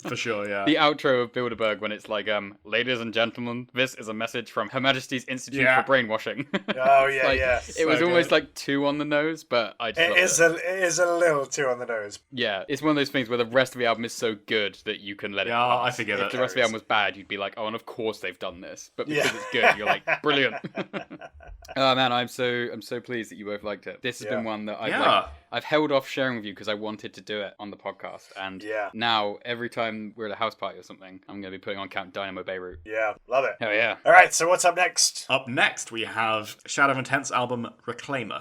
For sure, yeah. The outro of Bilderberg when it's like, ladies and gentlemen, this is a message from Her Majesty's Institute for Brainwashing. Oh yeah, It was almost like too on the nose, but I just it is a little too on the nose. Yeah, it's one of those things where the rest of the album is so good that you can let it pass. I forget it. If the rest of the album was bad, you'd be like, oh, and of course they've done this. But because it's good, you're like, brilliant. Oh man, I'm so pleased that you both liked it. This has been one that I've held off sharing with you because I wanted to do it on the podcast, and now every time we're at a house party or something, I'm going to be putting on Count Dynamo Beirut. Yeah, love it. Oh yeah. All right, so what's up next? Up next, we have Shadow of Intent's album Reclaimer.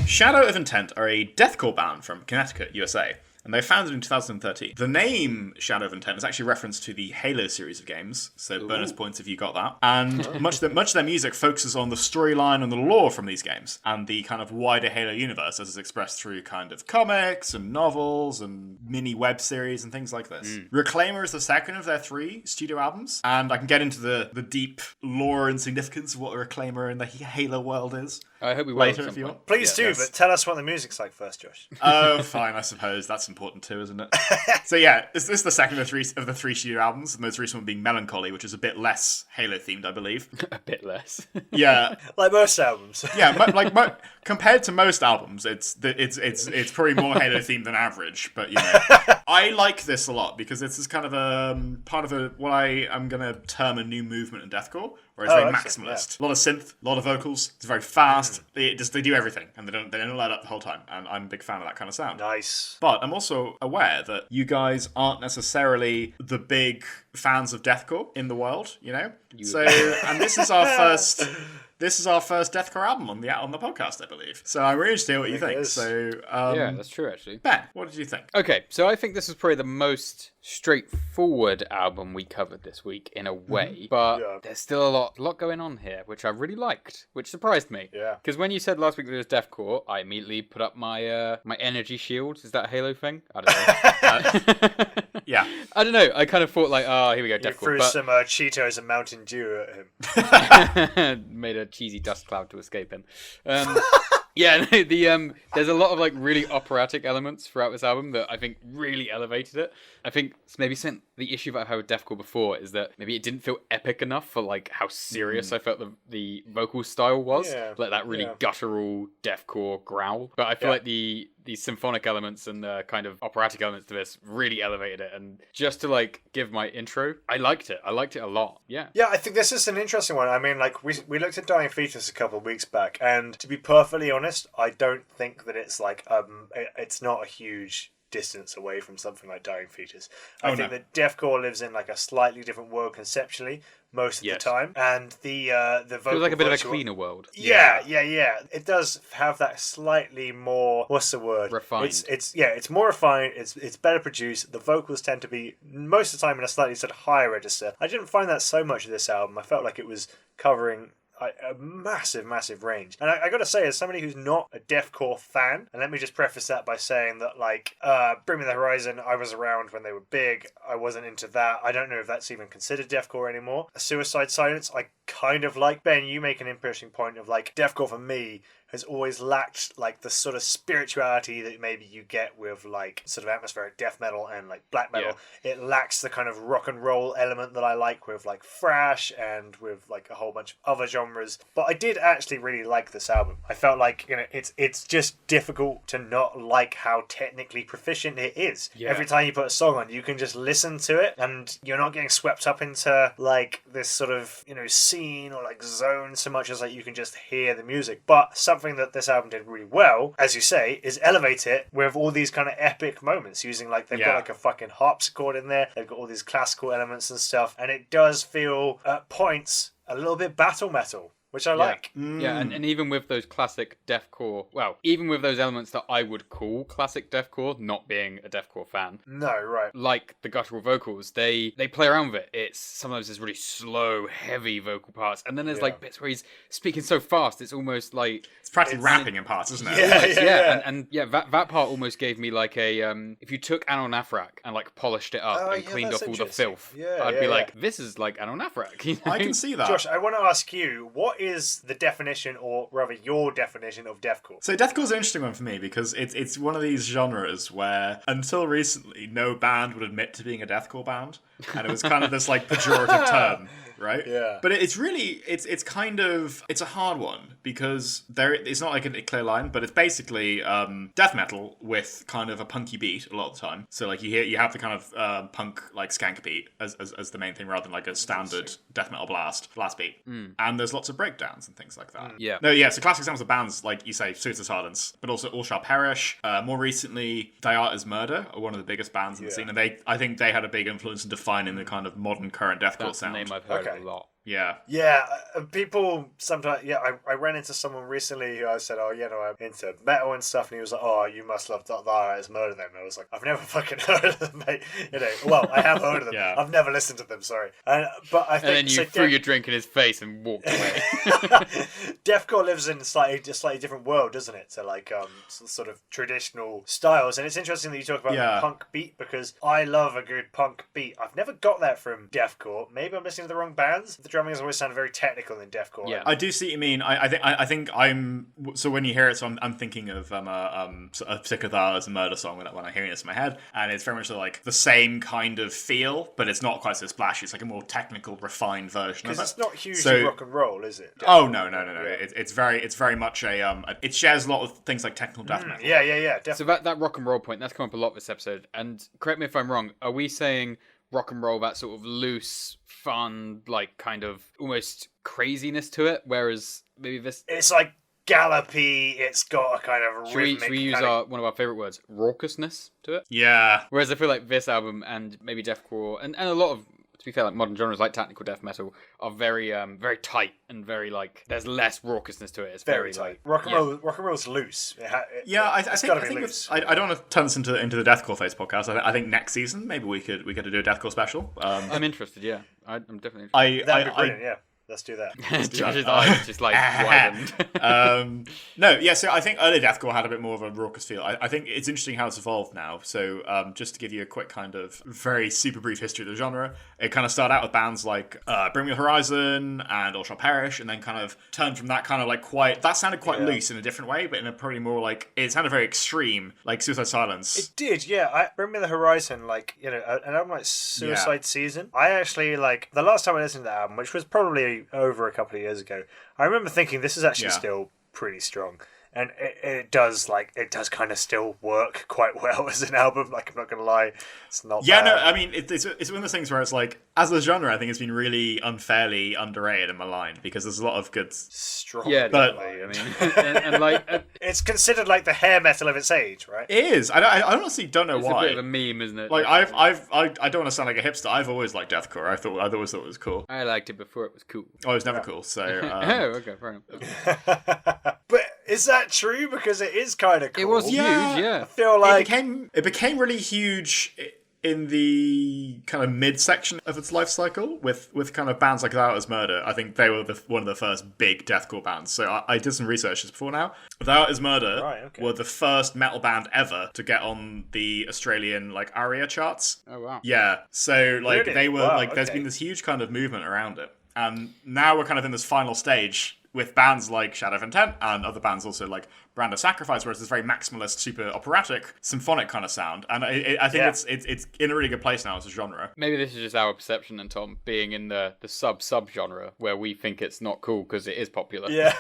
Shadow of Intent are a deathcore band from Connecticut, USA. And they were founded in 2013. The name Shadow of Intent is actually a reference to the Halo series of games, so bonus points if you got that. And much of their music focuses on the storyline and the lore from these games, and the kind of wider Halo universe as is expressed through kind of comics and novels and mini web series and things like this. Reclaimer is the second of their 3 studio albums, and I can get into the deep lore and significance of what a Reclaimer in the Halo world is. I hope we will later if you want. Please do, but tell us what the music's like first, Josh. Oh, fine, I suppose. That's important too, isn't it? So yeah, this is the second of the 3 studio albums, the most recent one being Melancholy, which is a bit less Halo-themed, I believe. A bit less. Yeah. Like most albums. Yeah, compared to most albums, it's probably more Halo-themed than average, but I like this a lot because this is kind of part of what I am going to term a new movement in deathcore, where it's very maximalist. A lot of synth, a lot of vocals, it's very fast. They do everything, and they don't let up the whole time, and I'm a big fan of that kind of sound. Nice. But I'm also aware that you guys aren't necessarily the big fans of deathcore in the world, and this is our first deathcore album on the podcast, I believe. So I'm really interested in what you think. So yeah, that's true actually. Ben, what did you think? Okay, so I think this is probably the most straightforward album we covered this week in a way, but there's still a lot going on here, which I really liked, which surprised me. Yeah. Because when you said last week that it was deathcore, I immediately put up my my energy shield. Is that a Halo thing? I don't know. Yeah. I don't know. I kind of thought like, oh, here we go, You deathcore. threw some Cheetos and Mountain Dew at him. Made a cheesy dust cloud to escape him. Yeah, there's a lot of like really operatic elements throughout this album that I think really elevated it. I think maybe the issue that I had with deathcore before is that maybe it didn't feel epic enough for like how serious I felt the vocal style was, like that really guttural deathcore growl. But I feel like the symphonic elements and the kind of operatic elements to this really elevated it. And just to like give my intro, I liked it a lot. Yeah, I think this is an interesting one. I mean, like we looked at Dying Fetus a couple of weeks back, and to be perfectly honest, I don't think that it's like it's not a huge distance away from something like Dying Fetus. I think that deathcore lives in like a slightly different world conceptually most of the time, and the vocal feels like a bit of a cleaner world. Yeah. It does have that slightly more, what's the word? Refined. It's more refined. It's better produced. The vocals tend to be most of the time in a slightly sort of higher register. I didn't find that so much of this album. I felt like it was covering a massive range. And I gotta say, as somebody who's not a deathcore fan, and let me just preface that by saying that, like, Bring Me the Horizon, I was around when they were big. I wasn't into that. I don't know if that's even considered deathcore anymore. Suicide Silence, I kind of like. Ben, you make an interesting point of, like, deathcore for me has always lacked, like, the sort of spirituality that maybe you get with, like, sort of atmospheric death metal and, like, black metal. Yeah. It lacks the kind of rock and roll element that I like with, like, thrash and with, like, a whole bunch of other genres. But I did actually really like this album. I felt like, you know, it's just difficult to not like how technically proficient it is. Yeah. Every time you put a song on, you can just listen to it and you're not getting swept up into, like, this sort of, you know, scene or, like, zone so much as, like, you can just hear the music. But something that this album did really well, as you say, is elevate it with all these kind of epic moments using, like, they've got like a fucking harpsichord in there, they've got all these classical elements and stuff, and it does feel at points a little bit battle metal, which I like. Yeah, and even with those classic deathcore, well, even with those elements that I would call classic deathcore, not being a deathcore fan. No, right. Like the guttural vocals, they play around with it. It's sometimes there's really slow, heavy vocal parts, and then there's like bits where he's speaking so fast, it's almost like it's practically rapping in parts, isn't it? Yeah. That part almost gave me like a if you took Anil Nafrak and like polished it up and cleaned off all the filth, I'd be like, this is like Anil Nafrak. You know? I can see that. Josh, I want to ask you, what is the definition, or rather your definition, of deathcore? So deathcore is an interesting one for me because it's one of these genres where until recently no band would admit to being a deathcore band, and it was kind of this like pejorative term, right? Yeah. But it's really it's kind of it's a hard one because it's not like a clear line, but it's basically death metal with kind of a punky beat a lot of the time. So like you have the kind of punk like skank beat as the main thing rather than like a standard death metal blast beat. And there's lots of breakdowns and things like that. So classic examples of bands like you say Suicide Silence, but also All Shall Perish. More recently, Die Art Is Murder are one of the biggest bands in the scene, and I think they had a big influence in defining the kind of modern current deathcore sound. That's the name I've heard a lot. Yeah. Yeah, people sometimes... Yeah, I ran into someone recently who I said, oh, you know, I'm into metal and stuff, and he was like, oh, you must love Die Art Is Murder then. And I was like, I've never fucking heard of them, mate. You know, well, I have heard of them. I've never listened to them, sorry. But I think... And then you threw your drink in his face and walked away. Deathcore lives in a slightly different world, doesn't it? To, like, sort of traditional styles. And it's interesting that you talk about the punk beat, because I love a good punk beat. I've never got that from deathcore. Maybe I'm listening to the wrong bands. The drumming has always sounded very technical in deathcore. Yeah, I do see what you mean. I think I'm so when you hear it, so I'm thinking of a particular Die Art Is Murder song when I'm hearing this in my head, and it's very much like the same kind of feel, but it's not quite so splashy. It's like a more technical, refined version. Because it's not hugely rock and roll, is it? Oh no. It's very much it shares a lot of things like technical death metal. Yeah, definitely. So that rock and roll point that's come up a lot this episode. And correct me if I'm wrong. Are we saying rock and roll, that sort of loose, fun, like kind of almost craziness to it, whereas maybe this... It's like gallopy, it's got a kind of rhythmic... Should we use one of our favourite words, raucousness, to it? Yeah. Whereas I feel like this album and maybe deathcore, and a lot of, to be fair, like modern genres like technical death metal are very very tight and very like there's less raucousness to it. It's very tight. Like rock and roll's loose. I think I don't want to turn this into the Deathcore Face podcast. I think next season maybe we could do a Deathcore special. I'm interested. Yeah, I'm definitely interested. That'd be brilliant. Yeah. Let's do that. Josh's eyes just like widened. So I think early deathcore had a bit more of a raucous feel. I think it's interesting how it's evolved now. So just to give you a quick kind of very super brief history of the genre, it kind of started out with bands like Bring Me the Horizon and All Shall Perish, and then kind of turned from that kind of like that sounded quite loose in a different way, but in a probably more like, it sounded very extreme, like Suicide Silence. It did, yeah. Bring Me the Horizon, like, you know, an album like Suicide Season. I actually, like, the last time I listened to that album, which was probably over a couple of years ago, I remember thinking this is actually still pretty strong, and it does kind of still work quite well as an album. Like, I'm not gonna lie, it's not bad. I mean it's one of those things where it's like, as a genre, I think it's been really unfairly underrated in my line, because there's a lot of good strong. Yeah, definitely. I mean, and like it's considered like the hair metal of its age, right? It is. I honestly don't know why. It's a bit of a meme, isn't it? Like I don't want to sound like a hipster. I've always liked deathcore. I always thought it was cool. I liked it before it was cool. Oh, it was never cool. So okay, fair enough. But is that true? Because it is kind of cool. It was huge, yeah. I feel like it became really huge in the kind of mid-section of its life cycle with kind of bands like Without Is Murder. I think they were one of the first big deathcore bands. So I did some research just before now. Without Is Murder were the first metal band ever to get on the Australian like ARIA charts. Oh wow. Yeah. So like Really? they were Wow, like there's okay. been this huge kind of movement around it. And now we're kind of in this final stage with bands like Shadow of Intent and other bands also like Brand of Sacrifice, where it's this very maximalist, super operatic, symphonic kind of sound. And I think it's in a really good place now as a genre. Maybe this is just our perception, and Tom, being in the sub-genre where we think it's not cool because it is popular. Yeah.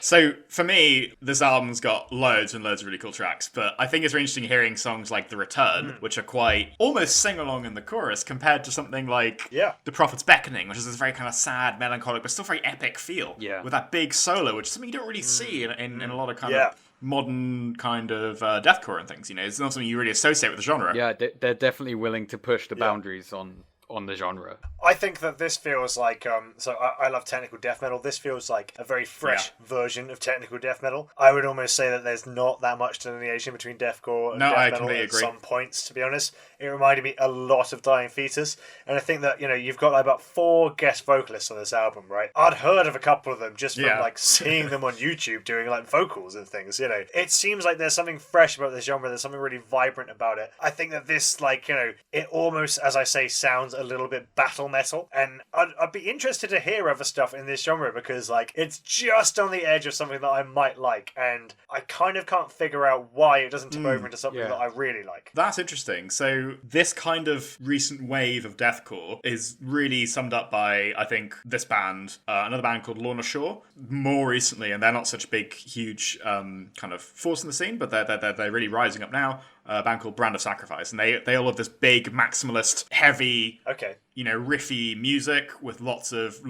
So for me, this album's got loads and loads of really cool tracks, but I think it's really interesting hearing songs like The Return, which are quite almost sing-along in the chorus, compared to something like The Prophet's Beckoning, which is this very kind of sad, melancholic, but still very epic feel. Yeah. With that big solo, which is something you don't really see in a lot of kind of modern kind of deathcore and things. You know, it's not something you really associate with the genre. Yeah, they're definitely willing to push the boundaries on the genre. I think that this feels like, so I love technical death metal. This feels like a very fresh version of technical death metal. I would almost say that there's not that much delineation between deathcore and death metal at some points, to be honest. It reminded me a lot of Dying Fetus. And I think that, you know, you've got like about 4 guest vocalists on this album, right? I'd heard of a couple of them just from like seeing them on YouTube doing like vocals and things, you know. It seems like there's something fresh about this genre. There's something really vibrant about it. I think that this, like, you know, it almost, as I say, sounds a little bit battle metal, and I'd be interested to hear other stuff in this genre because like it's just on the edge of something that I might like, and I kind of can't figure out why it doesn't tip over into something that I really like. That's interesting. So this kind of recent wave of deathcore is really summed up by, I think, this band, another band called Lorna Shore, more recently, and they're not such a big, huge kind of force in the scene, but they're really rising up now. A band called Brand of Sacrifice, and they all have this big maximalist, heavy, you know, riffy music with lots of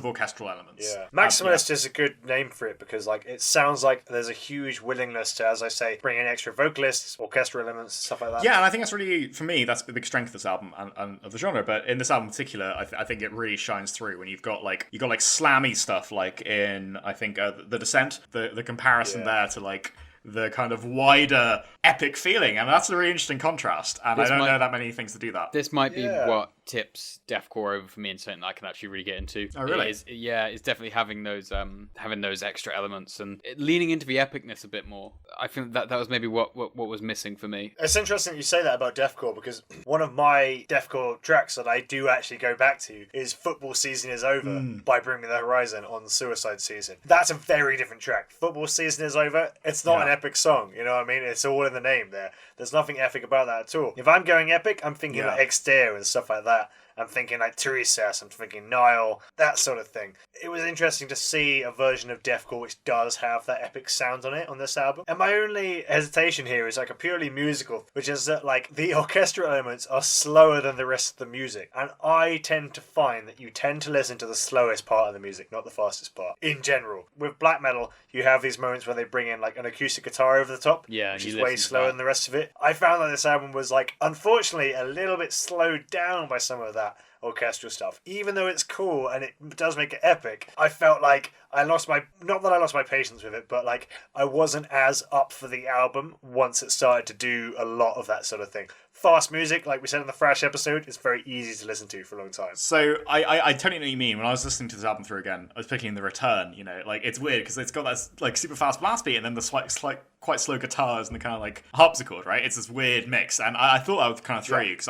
orchestral elements. Yeah, maximalist is a good name for it because like it sounds like there's a huge willingness to, as I say, bring in extra vocalists, orchestral elements, stuff like that. Yeah, and I think that's really, for me, that's a big strength of this album and of the genre. But in this album in particular, I think it really shines through when you've got like slammy stuff like in I think The Descent, the comparison there to like the kind of wider epic feeling, and that's a really interesting contrast, and I don't know that many things to do that. This might be what tips deathcore over for me and something that I can actually really get into. Oh really? It's definitely having those extra elements and leaning into the epicness a bit more. I think that was maybe what was missing for me. It's interesting you say that about deathcore because one of my deathcore tracks that I do actually go back to is Football Season Is Over by Bring Me the Horizon on Suicide Season. That's a very different track. Football Season Is Over, it's not an epic song, you know what I mean? It's all in the name there. There's nothing epic about that at all. If I'm going epic, I'm thinking like Exter and stuff like that. I'm thinking like Teresas, I'm thinking Nile, that sort of thing. It was interesting to see a version of deathcore which does have that epic sound on it on this album. And my only hesitation here is like a purely musical, which is that like the orchestral elements are slower than the rest of the music. And I tend to find that you tend to listen to the slowest part of the music, not the fastest part, in general. With black metal, you have these moments where they bring in like an acoustic guitar over the top, which is way slower than the rest of it. I found that this album was like, unfortunately, a little bit slowed down by some of that orchestral stuff. Even though it's cool and it does make it epic, I felt like I lost my, not that I lost my patience with it, but like I wasn't as up for the album once it started to do a lot of that sort of thing. Fast music, like we said in the Thrash episode, is very easy to listen to for a long time. So I totally know what you mean. When I was listening to this album through again, I was picking The Return, you know, like it's weird because it's got that like super fast blast beat and then the quite slow guitars and the kind of like harpsichord, right? It's this weird mix, and I thought I would kind of throw you because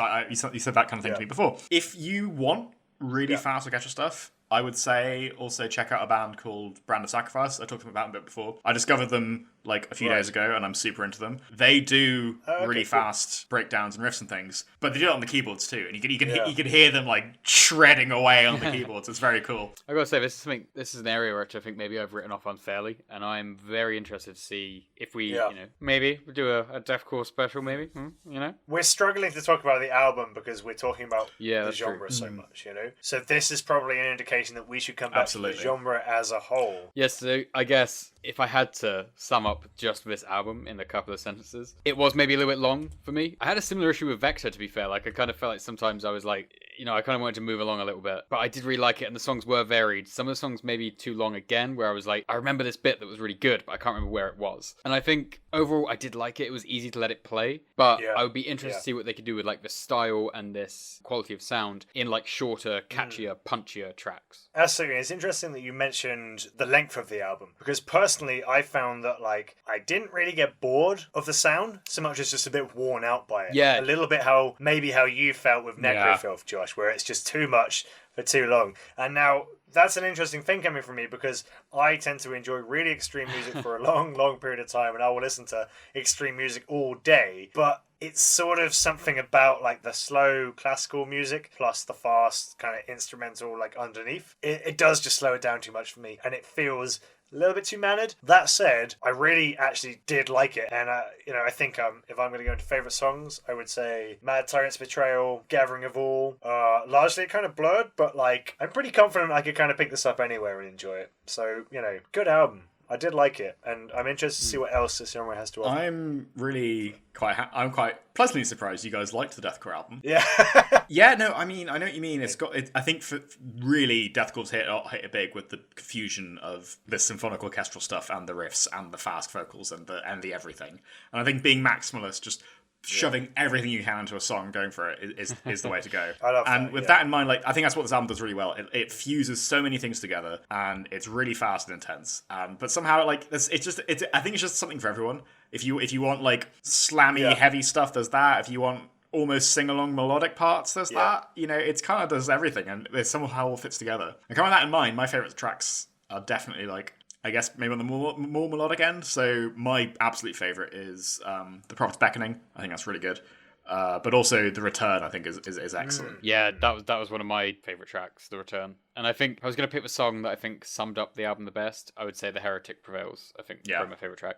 you said that kind of thing to me before. If you want really fast orchestral stuff, I would say also check out a band called Brand of Sacrifice. I talked about them a bit before. I discovered them like a few days ago and I'm super into them. They do really fast breakdowns and riffs and things, but they do it on the keyboards too. And you can hear them like shredding away on the keyboards. It's very cool. I gotta say, this is an area which I think maybe I've written off unfairly, and I'm very interested to see if we, maybe we do a deathcore special, maybe. We're struggling to talk about the album because we're talking about the genre true. so much, you know? So this is probably an indication that we should come back to the genre as a whole. Yes, so I guess if I had to sum up just this album in a couple of sentences, it was maybe a little bit long for me. I had a similar issue with Vector, to be fair. Like, I kind of felt like sometimes I was like, I kind of wanted to move along a little bit, but I did really like it, and the songs were varied. Some of the songs maybe too long again, where I was like, I remember this bit that was really good, but I can't remember where it was. And I think overall, I did like it. It was easy to let it play, but Yeah. I would be interested to see what they could do with like the style and this quality of sound in like shorter, catchier, punchier tracks. Absolutely. It's interesting that you mentioned the length of the album, because personally I found that like I didn't really get bored of the sound so much as just a bit worn out by it. Yeah. A little bit how you felt with Nekrofilth, Josh, where it's just too much for too long. And now that's an interesting thing coming from me, because I tend to enjoy really extreme music for a long, long period of time, and I will listen to extreme music all day. But it's sort of something about like the slow classical music plus the fast kind of instrumental like underneath. It does just slow it down too much for me, and it feels a little bit too mannered. That said, I really actually did like it, and I think if I'm going to go into favourite songs, I would say Mad Tyrant's Betrayal, Gathering of All. Largely kind of blurred, but like I'm pretty confident I could kind of pick this up anywhere and enjoy it. So good album. I did like it, and I'm interested to see what else this genre has to offer. I'm really I'm quite pleasantly surprised you guys liked the deathcore album. Yeah. Yeah, no, I know what you mean. I think for really deathcore's hit it big with the confusion of the symphonic orchestral stuff and the riffs and the fast vocals and the everything. And I think being maximalist, just shoving everything you can into a song and going for it is the way to go. I love and that, with that in mind, like I think that's what this album does really well. It fuses so many things together, and it's really fast and intense. But somehow, like I think it's just something for everyone. If you want like slammy, heavy stuff, there's that. If you want almost sing-along melodic parts, there's that. It's kind of does everything, and it's somehow all fits together. And coming with that in mind, my favourite tracks are definitely like, I guess maybe on the more melodic end. So my absolute favourite is The Prophet's Beckoning. I think that's really good. But also The Return, I think, is excellent. Yeah, that was one of my favourite tracks, The Return. And I think I was going to pick the song that I think summed up the album the best. I would say The Heretic Prevails. I think probably my favourite track.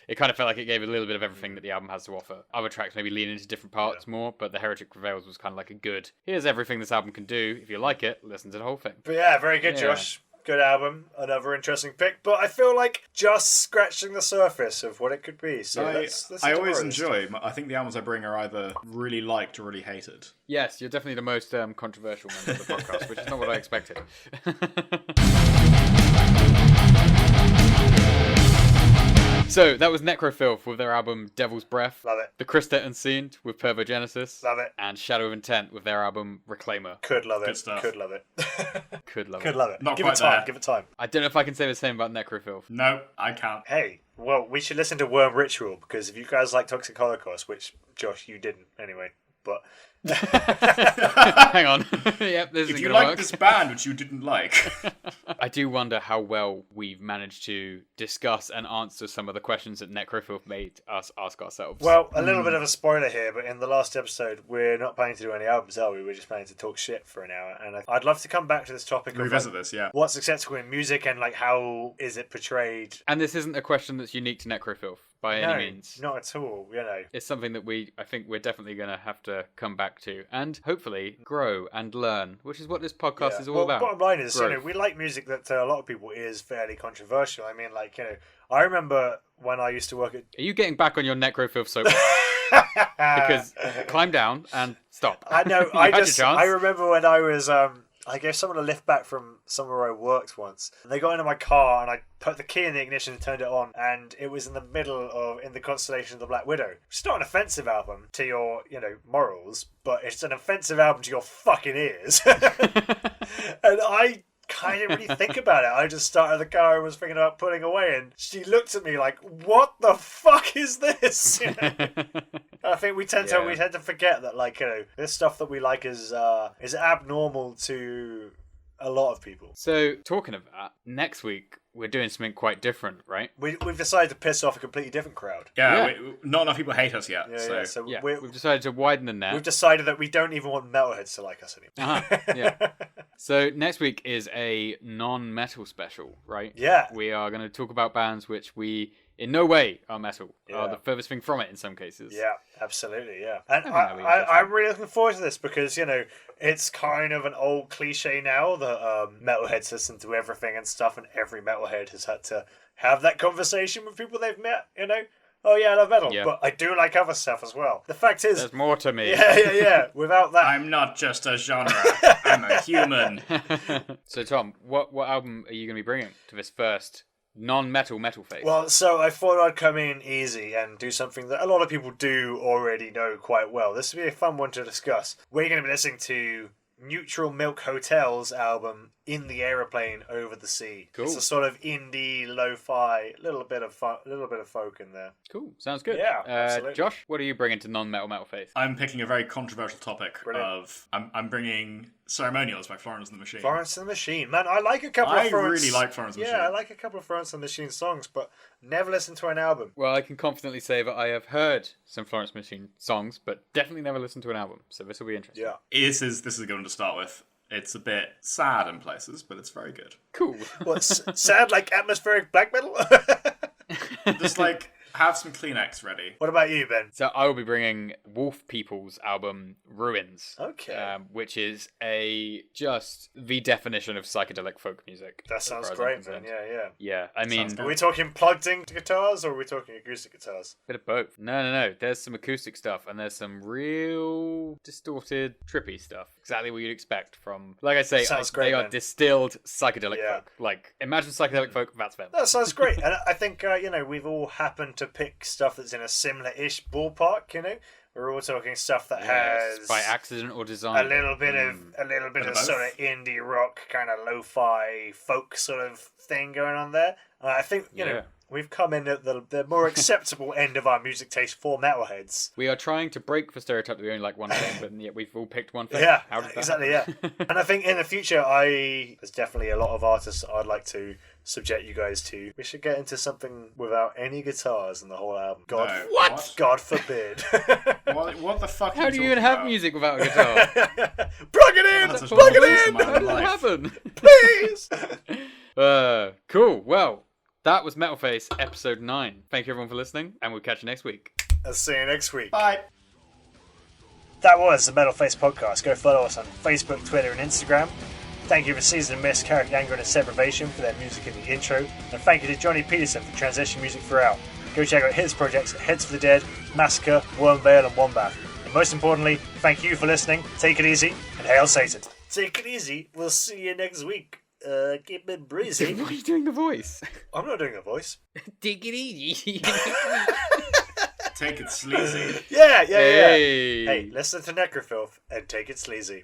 It kind of felt like it gave a little bit of everything that the album has to offer. Other tracks maybe lean into different parts more, but The Heretic Prevails was kind of like a good, here's everything this album can do. If you like it, listen to the whole thing. But yeah, very good, Josh. Good album, another interesting pick, but I feel like just scratching the surface of what it could be. So I always enjoy. I think the albums I bring are either really liked or really hated. Yes, you're definitely the most controversial member of the podcast, which is not what I expected. So that was Nekrofilth with their album Devil's Breath. Love it. The Kristet Unseente with Pervogenesis. Love it. And Shadow of Intent with their album Reclaimer. Could love it. Good stuff. Could love it. Could love Could it. love it. Not Give quite it time. there. Give it time. I don't know if I can say the same about Nekrofilth. No, I can't. Hey, well, we should listen to Worm Ritual, because if you guys like Toxic Holocaust, which Josh, you didn't anyway, but Hang on. Yep, this If is you gonna like work. this band, which you didn't like, I do wonder how well we've managed to discuss and answer some of the questions that Nekrofilth made us ask ourselves. well, a little bit of a spoiler here, but in the last episode, we're not planning to do any albums, are we? We're just planning to talk shit for an hour, and I'd love to come back to this topic of revisit this. Yeah. what's acceptable in music and like how is it portrayed. And this isn't a question that's unique to Nekrofilth by any means. Not at all, It's something that I think we're definitely going to have to come back to and hopefully grow and learn, which is what this podcast is all about. Bottom line is, Growth. we like music that to a lot of people is fairly controversial. I mean, like, I remember when I used to work at... Are you getting back on your Nekrofilth soapbox? Because climb down and stop. I know, You had your chance. I remember when I was... I gave someone a lift back from somewhere I worked once. And they got into my car and I put the key in the ignition and turned it on. And it was in the middle of In the Constellation of the Black Widow. It's not an offensive album to your, morals, but it's an offensive album to your fucking ears. And I kind of really think about it. I just started the car and was thinking about pulling away. And she looked at me like, what the fuck is this? I think we tend to forget that, like, this stuff that we like is abnormal to a lot of people. So, talking of that, next week we're doing something quite different, right? We've decided to piss off a completely different crowd. Yeah. Not enough people hate us yet. So Yeah, we've decided to widen the net. we've decided that we don't even want metalheads to like us anymore. Yeah. So next week is a non-metal special, right? Yeah. We are going to talk about bands which we in no way are metal. Yeah. Are the furthest thing from it in some cases. Yeah, absolutely, yeah. And that'll be interesting. I'm really looking forward to this because, it's kind of an old cliche now that metalheads listen to everything and stuff, and every metalhead has had to have that conversation with people they've met, Oh yeah, I love metal, Yeah. but I do like other stuff as well. The fact is... There's more to me. Yeah. Without that... I'm not just a genre. I'm a human. So Tom, what album are you going to be bringing to this first non-metal face? Well, so I thought I'd come in easy and do something that a lot of people do already know quite well. This would be a fun one to discuss. We're going to be listening to Neutral Milk Hotel's album In the Aeroplane Over the Sea. Cool. It's a sort of indie, lo-fi, little bit of folk in there. Cool, sounds good. Yeah, absolutely. Josh, what are you bringing to non-metal face? I'm picking a very controversial topic Brilliant. of... I'm bringing Ceremonials by Florence and the Machine. Florence and the Machine. Man, I like a couple I of Florence... really like Florence and the Machine. Yeah, I like a couple of Florence and the Machine songs, but never listened to an album. Well, I can confidently say that I have heard some Florence Machine songs, but definitely never listened to an album. So this will be interesting. Yeah. This is a good one to start with. It's a bit sad in places, but it's very good. Cool. What's sad like atmospheric black metal? Just like have some Kleenex ready. What about you, Ben? So I will be bringing Wolf People's album Ruins. Okay. Which is just the definition of psychedelic folk music. That as sounds far as I'm great, concerned. man. Yeah. Yeah, I mean, Sounds Are we talking plugged-in guitars or are we talking acoustic guitars? bit of both. No. There's some acoustic stuff and there's some real distorted, trippy stuff. Exactly what you'd expect from, like I say, Sounds great, they are man. distilled psychedelic Yeah. folk. Like, imagine psychedelic folk, that's them. That sounds great. And I think, we've all happened to pick stuff that's in a similar-ish ballpark, We're all talking stuff that Yes, has by accident or design. a little bit of both. sort of indie rock, kind of lo-fi folk sort of thing going on there. I think, Yeah. we've come in at the more acceptable end of our music taste for metalheads. We are trying to break the stereotype that we only like one thing, but yet we've all picked one thing. Yeah, How did that exactly, happen? yeah. And I think in the future, there's definitely a lot of artists I'd like to subject you guys to. We should get into something without any guitars in the whole album. God, No. What? God forbid. What the fuck? How are do you talking even have about? music without a guitar? Plug it in! That's a Plug waste it of in! my How did that life. happen? Please! Cool. Well, that was Metal Face episode 9. Thank you everyone for listening, and we'll catch you next week. I'll see you next week. Bye. That was the Metal Face Podcast. Go follow us on Facebook, Twitter, and Instagram. Thank you for Season and Miss, Carrick Anger, and Separation for their music in the intro. And thank you to Johnny Peterson for transition music throughout. Go check out his projects at Heads for the Dead, Massacre, Wormvale, and Wombat. And most importantly, thank you for listening. Take it easy, and hail Satan. Take it easy. We'll see you next week. Keep it breezy. Why are you doing the voice? I'm not doing a voice. Take it easy. Take it sleazy. Yeah. Hey. Hey, listen to Nekrofilth and take it sleazy.